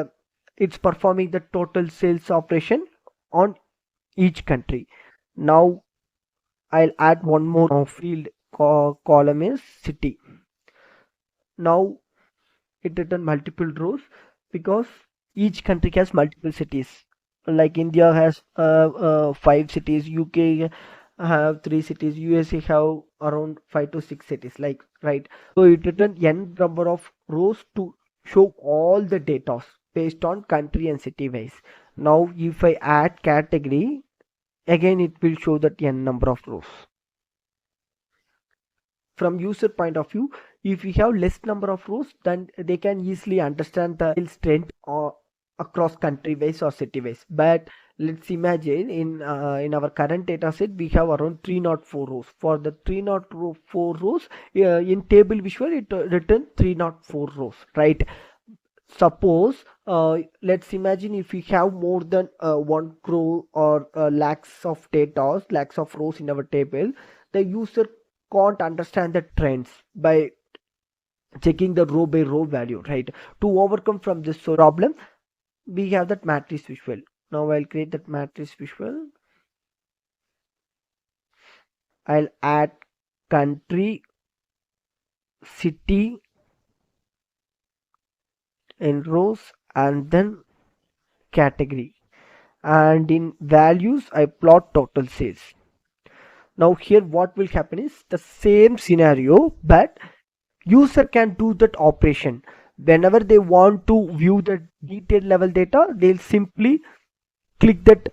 It's performing the total sales operation on each country. Now I'll add one more field column is city. Now it written multiple rows because each country has multiple cities. Like India has 5 cities, UK have 3 cities, USA have around 5 to 6 cities, like, right? So it written n number of rows to show all the data based on country and city wise. Now if I add category, again it will show that n number of rows. From user point of view, if we have less number of rows, then they can easily understand the sales trend or across country wise or city wise. But let's imagine in our current data set we have around 304 rows. For the 304 rows, in table visual it written 304 rows, right? Suppose let's imagine if we have more than 1 crore or lakhs of data, lakhs of rows in our table, the user can't understand the trends by checking the row by row value, right? To overcome from this problem, we have that matrix visual. Now I'll create that matrix visual. I'll add country, city in rows and then category, and in values I plot total sales. Now here what will happen is the same scenario, but user can do that operation. Whenever they want to view the detailed level data, they'll simply click that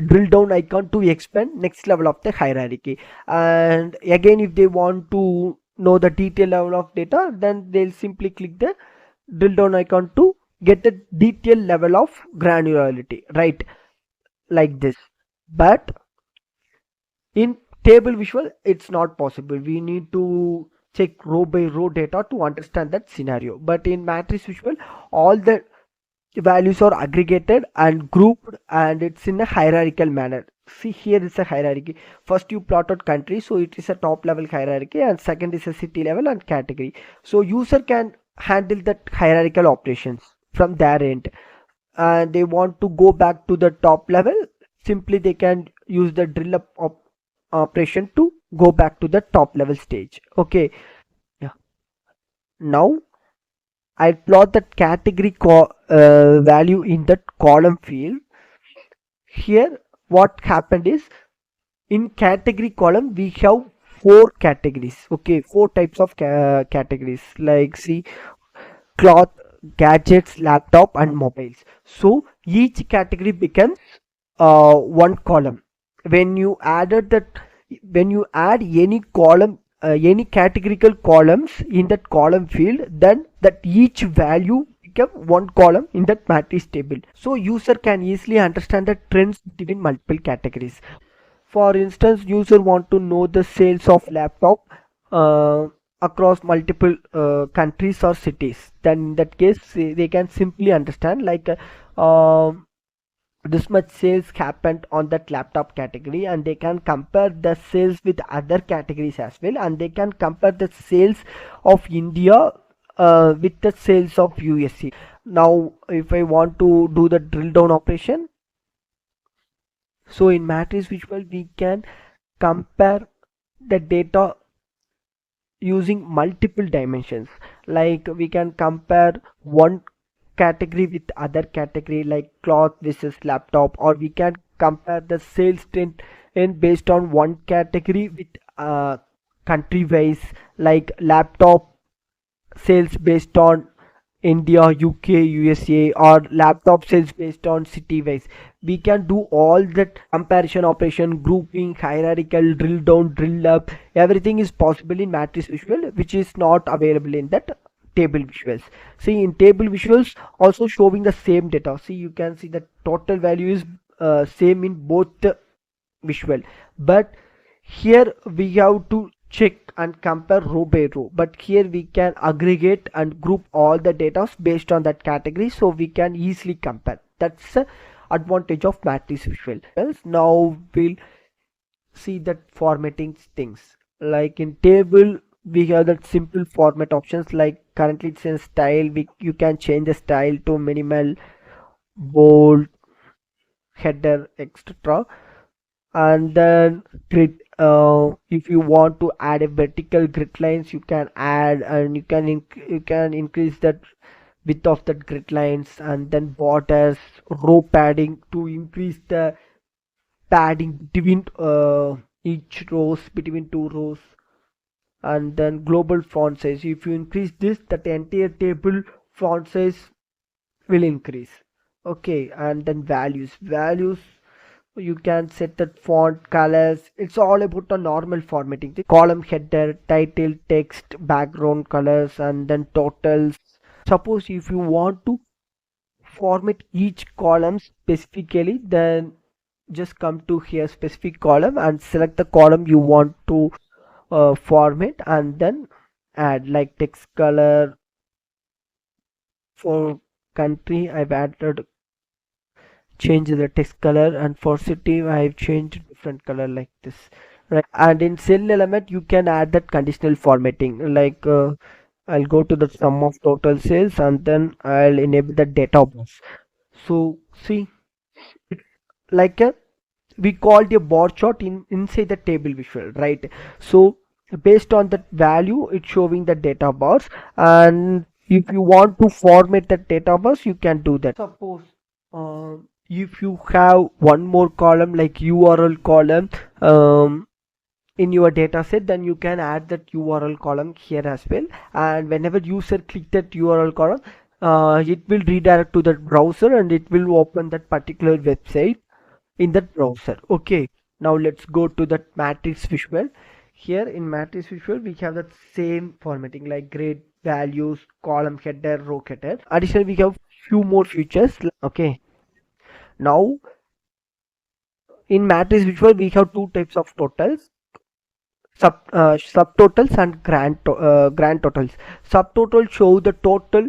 drill down icon to expand next level of the hierarchy. And again, if they want to know the detailed level of data, then they'll simply click the drill down icon to get the detailed level of granularity, right? Like this. But in table visual, it's not possible. We need to check row by row data to understand that scenario. But in matrix visual, all the values are aggregated and grouped, and it's in a hierarchical manner. See, here is a hierarchy. First you plot out country, so it is a top level hierarchy, and second is a city level and category. So user can handle that hierarchical operations from their end, and they want to go back to the top level, simply they can use the drill up operation to go back to the top level stage. Okay, yeah. Now I plot that category value in that column field. Here what happened is, in category column we have four categories. Okay, four types of categories, like see, cloth, gadgets, laptop and mobiles. So each category becomes one column. When you added that, when you add any column, any categorical columns in that column field, then that each value become one column in that matrix table, so user can easily understand the trends between multiple categories. For instance, user want to know the sales of laptop across multiple countries or cities. Then in that case, they can simply understand like this much sales happened on that laptop category, and they can compare the sales with other categories as well, and they can compare the sales of India with the sales of USA. Now if I want to do the drill down operation, so in matrix visual we can compare the data using multiple dimensions. Like we can compare one category with other category, like cloth versus laptop, or we can compare the sales trend in based on one category with country wise, like laptop sales based on India, UK, USA, or laptop sales based on city wise. We can do all that comparison operation, grouping, hierarchical, drill down, drill up. Everything is possible in matrix visual, which is not available in that table visuals. See, in table visuals also showing the same data. See, you can see the total value is same in both the visual, but here we have to check and compare row by row, but here we can aggregate and group all the data based on that category, so we can easily compare. That's the advantage of matrix visual. Now we'll see that formatting things. Like in table we have that simple format options, like currently it's in style. You can change the style to minimal, bold, header, etc. And then grid, if you want to add a vertical grid lines, you can add, and you can increase that width of that grid lines. And then borders, row padding, to increase the padding between each rows, between two rows. And then global font size, if you increase this, that entire table font size will increase. Okay, and then values, you can set that font colors. It's all about the normal formatting, the column header, title, text, background colors, and then totals. Suppose if you want to format each column specifically, then just come to here, specific column, and select the column you want to format, and then add like text color. For country I've added, change the text color, and for city I've changed different color like this, right? And in cell element you can add that conditional formatting, like I'll go to the sum of total sales, and then I'll enable the data box. So see, it's like a, we called a bar chart in inside the table visual, right? So based on that value it's showing the data bars, and if you want to format the data bars you can do that. Suppose if you have one more column like URL column in your data set, then you can add that URL column here as well, and whenever user click that URL column, it will redirect to that browser, and it will open that particular website in that browser. Okay, now let's go to that matrix visual. Here in matrix visual we have that same formatting, like grid, values, column header, row header. Additionally we have few more features. Okay, now in matrix visual we have two types of totals, subtotals and grand totals. Subtotal show the total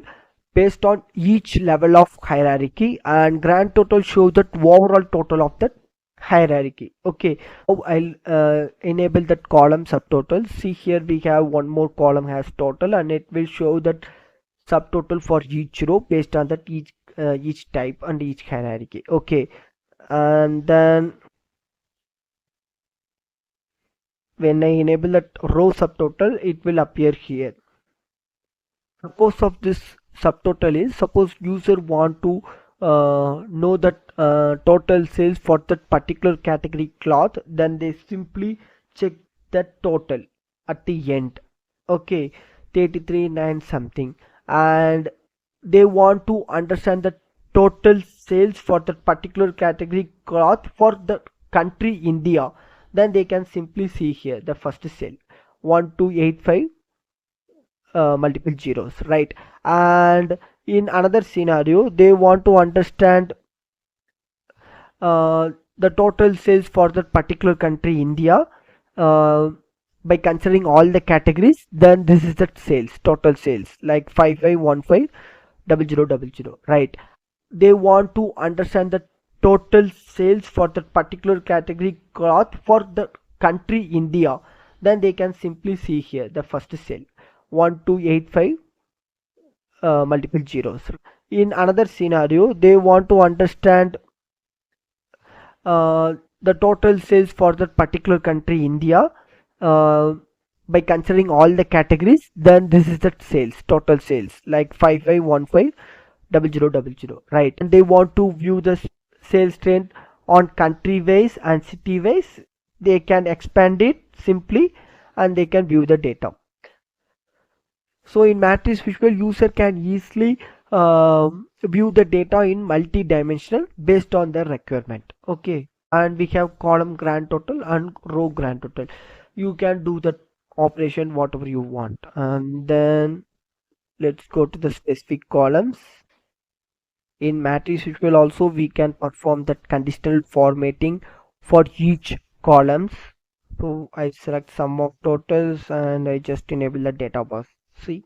based on each level of hierarchy, and grand total shows the overall total of that hierarchy. Okay, now I'll enable that column subtotal. See, here we have one more column has total, and it will show that subtotal for each row based on that each type and each hierarchy. Okay, and then when I enable that row subtotal, it will appear here. Suppose of this subtotal is, suppose user want to know that total sales for that particular category cloth, then they simply check that total at the end. Okay, 33.9 something, and they want to understand the total sales for that particular category cloth for the country India, then they can simply see here the first cell 1285 multiple zeros, right? And in another scenario, they want to understand uh, the total sales for that particular country India, uh, by considering all the categories, then this is the sales, total sales, like 55150000, right? They want to understand the total sales for that particular category cloth for the country India, then they can simply see here the first cell 1285 multiple zeros. In another scenario, they want to understand the total sales for that particular country India, uh, by considering all the categories, then this is the sales, total sales, like 55150000, right? And they want to view the sales trend on country wise and city wise, they can expand it simply and they can view the data. So in matrix visual, user can easily view the data in multi-dimensional based on their requirement. Okay, and we have column grand total and row grand total. You can do the operation whatever you want. And then let's go to the specific columns. In matrix visual also we can perform that conditional formatting for each columns. So I select sum of totals and I just enable the data bus. See,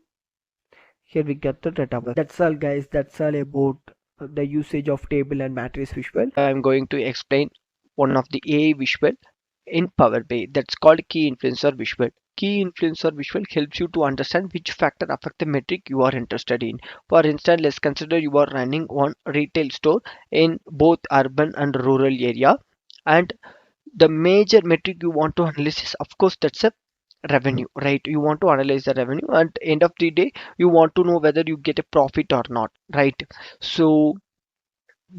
here we get the data bus. That's all guys, that's all about the usage of table and matrix visual. I'm going to explain one of the AI visual in Power BI that's called key influencer visual. Key influencer visual helps you to understand which factor affect the metric you are interested in. For instance, let's consider you are running one retail store in both urban and rural area, and the major metric you want to analyze is, of course, that's a revenue, right? You want to analyze the revenue, and end of the day you want to know whether you get a profit or not, right? So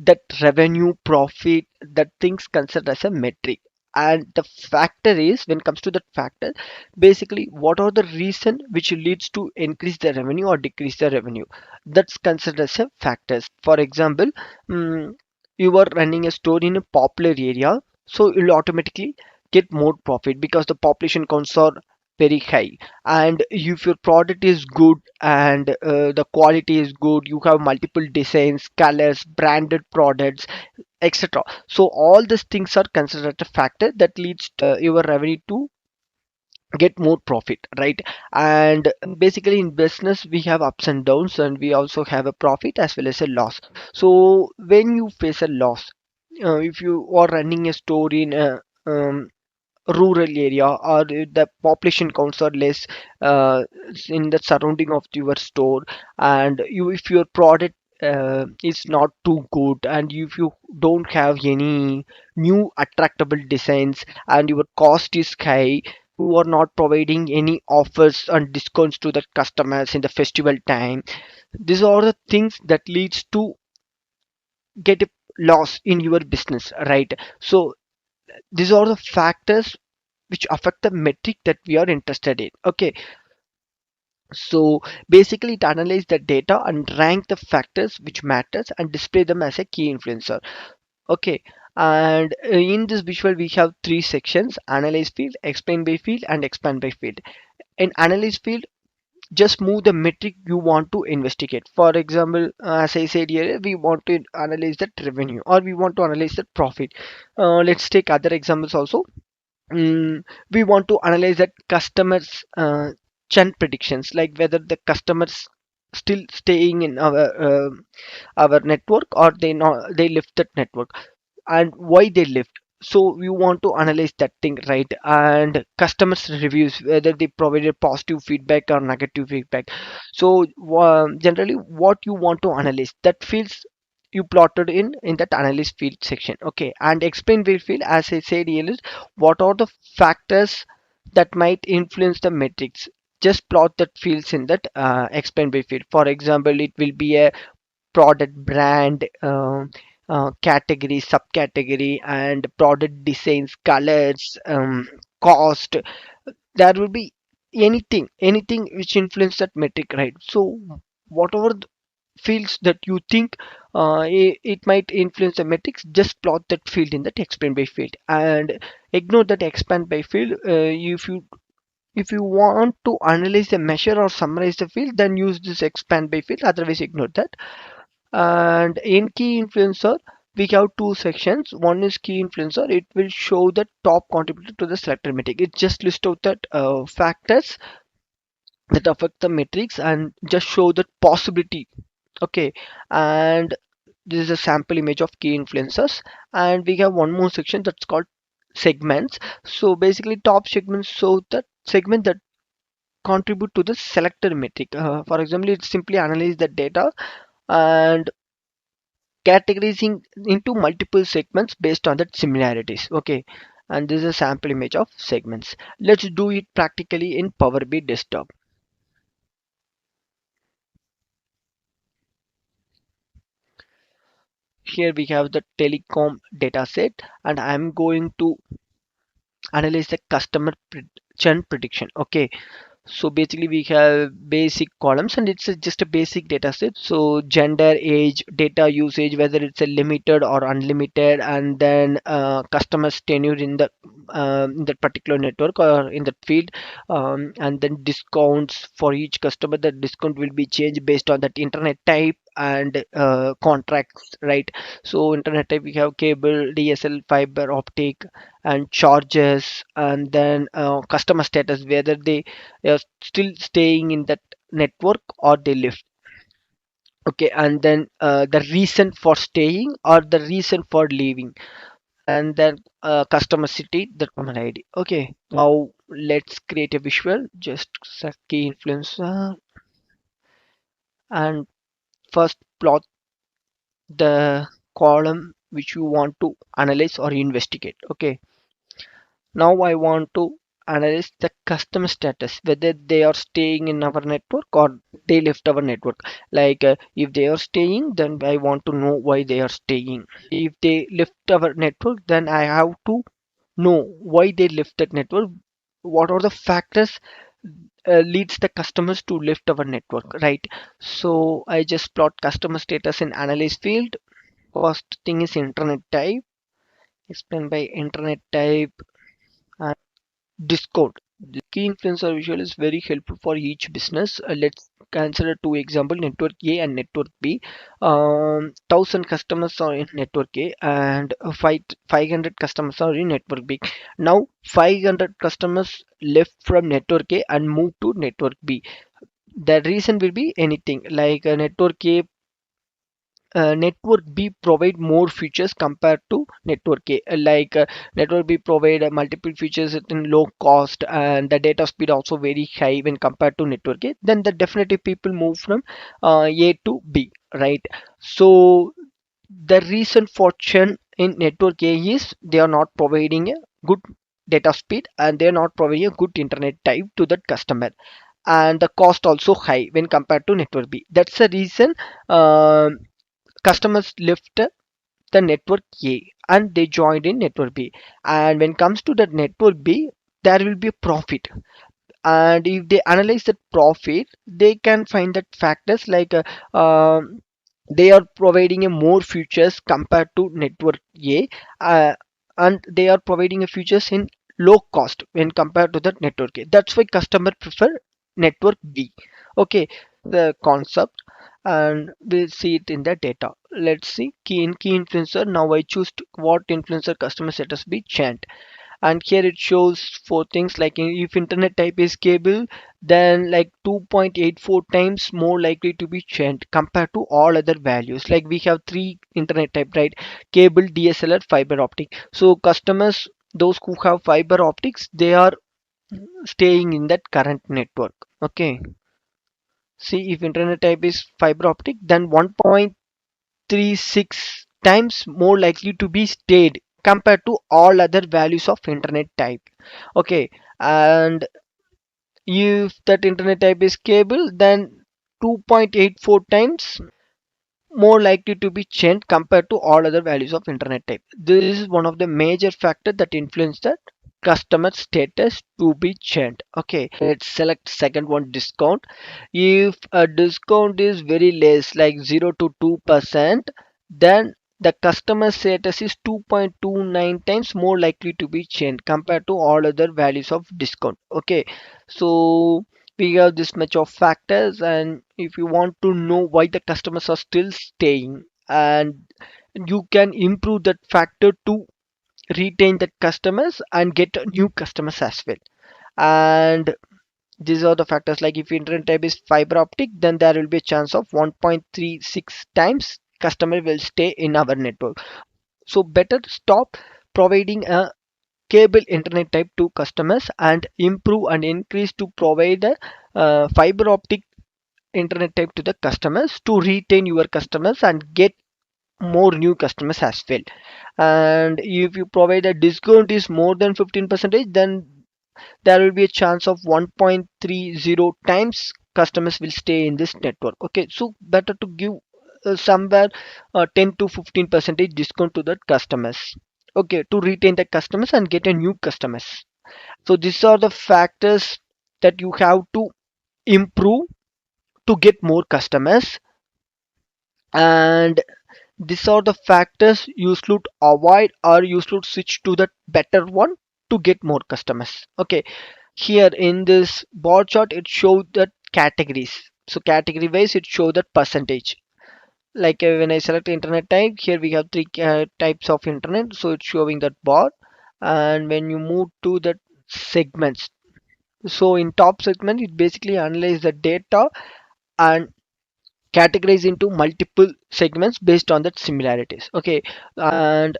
that revenue, profit, that things considered as a metric. And the factor is, when it comes to that factor, basically what are the reason which leads to increase the revenue or decrease the revenue, that's considered as a factors. For example, mm, you are running a store in a popular area, so you'll automatically get more profit because the population counts are very high. And if your product is good and the quality is good, you have multiple designs, colors, branded products, etc. So all these things are considered a factor that leads to your revenue to get more profit, right? And basically in business we have ups and downs, and we also have a profit as well as a loss. So when you face a loss, if you are running a store in a rural area, or the population counts are less in the surrounding of your store, and you, if your product is not too good, and if you don't have any new attractable designs, and your cost is high, you are not providing any offers and discounts to the customers in the festival time, these are the things that leads to get a loss in your business, right? So these are the factors which affect the metric that we are interested in. Okay, so basically it analyze the data and rank the factors which matters and display them as a key influencer. Okay, and in this visual we have three sections: analyze field, explain by field, and expand by field. In analyze field, just move the metric you want to investigate. For example, as I said here, we want to analyze that revenue, or we want to analyze that profit. Let's take other examples also. We want to analyze that customers churn predictions, like whether the customers still staying in our network, or they left that network, and why they left. So you want to analyze that thing, right? And customers reviews, whether they provided positive feedback or negative feedback. So generally what you want to analyze, that fields you plotted in that analyst field section. Okay, and explain where field, as I said earlier, what are the factors that might influence the metrics. Just plot that fields in that explain by field. For example, it will be a product brand, category, subcategory, and product designs, colors, cost. There will be anything which influence that metric, right? So whatever fields that you think it might influence the metrics, just plot that field in that expand by field and ignore that expand by field. If you want to analyze the measure or summarize the field, then use this expand by field, otherwise ignore that. And in key influencer, we have two sections. One is key influencer. It will show the top contributor to the selected metric. It just list out that factors that affect the metrics and just show the possibility. Okay, and this is a sample image of key influencers. And we have one more section that's called segments. So basically, top segments show that segment that contribute to the selected metric. For example, it simply analyze the data and categorizing into multiple segments based on the similarities. Okay, and this is a sample image of segments. Let's do it practically in Power BI desktop. Here we have the telecom dataset, and I'm going to analyze the customer churn prediction. Okay, so basically we have basic columns and it's just a basic data set. So gender, age, data usage, whether it's a limited or unlimited, and then customers tenure in that particular network or in that field, and then discounts for each customer. The discount will be changed based on that internet type and contracts, right? So internet type, we have cable, DSL, fiber optic, and charges, and then customer status, whether they are still staying in that network or they left. Okay, and then the reason for staying or the reason for leaving, and then customer city, the customer ID. Okay, now let's create a visual. Just set key influencer and first plot the column which you want to analyze or investigate. Okay, now I want to analyze the customer status, whether they are staying in our network or they left our network. Like if they are staying, then I want to know why they are staying. If they left our network, then I have to know why they left that network. What are the factors leads the customers to left our network, right? So I just plot customer status in analyze field. First thing is internet type, explained by internet type, and Discord. The key influencer visual is very helpful for each business. Let's consider two example: network A and network B. 1,000 customers are in network A and 500 customers are in network B. Now 500 customers left from network A and moved to network B. The reason will be anything like network B provide more features compared to network A. Like network B provide multiple features at in low cost and the data speed also very high when compared to network A. Then the definitely people move from A to B, right? So the reason for churn in network A is they are not providing a good data speed and they are not providing a good internet type to that customer, and the cost also high when compared to network B. That's the reason customers left the network A and they joined in network B. And when comes to the network B, there will be a profit. And if they analyze that profit, they can find that factors like they are providing a more features compared to network A, and they are providing a features in low cost when compared to that network A. That's why customer prefer network B. Okay, the concept, and we'll see it in the data. Let's see key influencer. Now I choose what influencer customer status be chant, and here it shows four things like if internet type is cable, then like 2.84 times more likely to be chant compared to all other values. Like we have three internet type, right? Cable, DSLR, fiber optic. So customers, those who have fiber optics, they are staying in that current network. Okay, see if internet type is fiber optic, then 1.36 times more likely to be stayed compared to all other values of internet type. Okay, and if that internet type is cable, then 2.84 times more likely to be changed compared to all other values of internet type. This is one of the major factors that influence the customer status to be changed. Okay, let's select second one, discount. If a discount is very less, like 0 to 2%, then the customer status is 2.29 times more likely to be changed compared to all other values of discount. Okay, so we have this much of factors, and if you want to know why the customers are still staying, and you can improve that factor to retain the customers and get new customers as well. And these are the factors, like if internet type is fiber optic, then there will be a chance of 1.36 times customer will stay in our network. So better stop providing a cable internet type to customers and improve and increase to provide a fiber optic internet type to the customers to retain your customers and get more new customers as well. And if you provide a discount is more than 15 percentage, then there will be a chance of 1.30 times customers will stay in this network. Okay, so better to give somewhere 10 to 15 percentage discount to the customers, okay, to retain the customers and get a new customers. So these are the factors that you have to improve to get more customers, and these are the factors you should avoid or you should switch to the better one to get more customers. Okay, here in this bar chart it shows the categories. So category wise it shows that percentage. Like when I select internet type, here we have three types of internet, so it's showing that bar. And when you move to the segments, so in top segment it basically analyze the data and categorize into multiple segments based on that similarities. Okay, and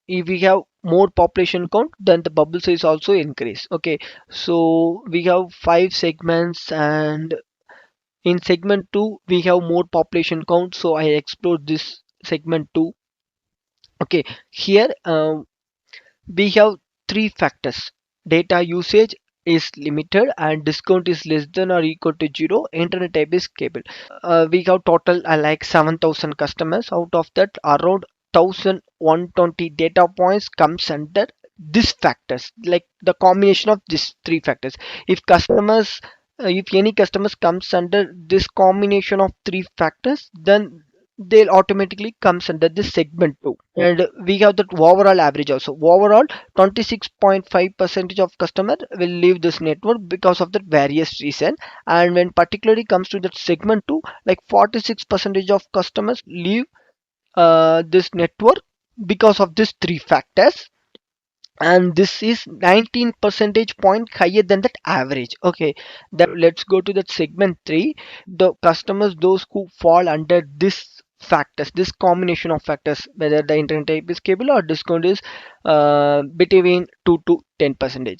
if we have more population count, then the bubble size also increase. Okay, so we have five segments, and in segment 2 we have more population count, so I explored this segment 2. Okay, here we have three factors: data usage is limited and discount is less than or equal to 0, internet type is cable. We have total like 7,000 customers. Out of that, around 1120 data points comes under these factors, like the combination of these three factors. If customers if any customers comes under this combination of three factors, then they'll automatically comes under this segment 2. And we have that overall average also. Overall 26.5 percentage of customer will leave this network because of the various reason. And when particularly comes to that segment 2, like 46 percentage of customers leave this network because of these three factors, and this is 19 percentage point higher than that average. Okay, then let's go to that segment 3. The customers those who fall under this factors, this combination of factors, whether the internet type is cable or discount is between 2 to 10 percentage,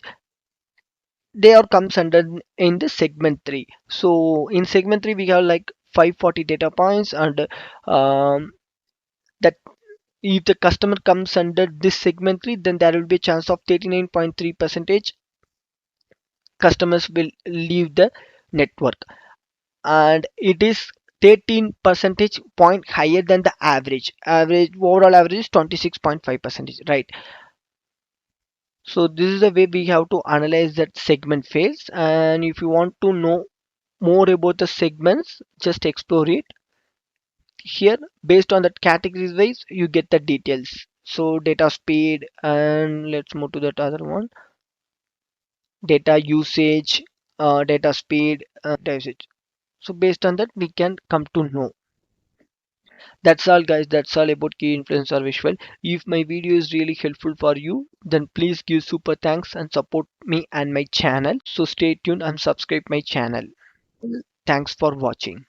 they are comes under in the segment 3. So in segment 3 we have like 540 data points, and that if the customer comes under this segment 3, then there will be a chance of 39.3 percentage customers will leave the network, and it is 13 percentage point higher than the average overall average is 26.5 percentage, right? So this is the way we have to analyze that segment phase. And if you want to know more about the segments, just explore it here. Based on that categories wise you get the details. So data speed, and let's move to that other one, data usage, data speed, data usage. So based on that we can come to know. That's all guys, that's all about key influencer visual. If my video is really helpful for you, then please give super thanks and support me and my channel. So stay tuned and subscribe my channel. Thanks for watching.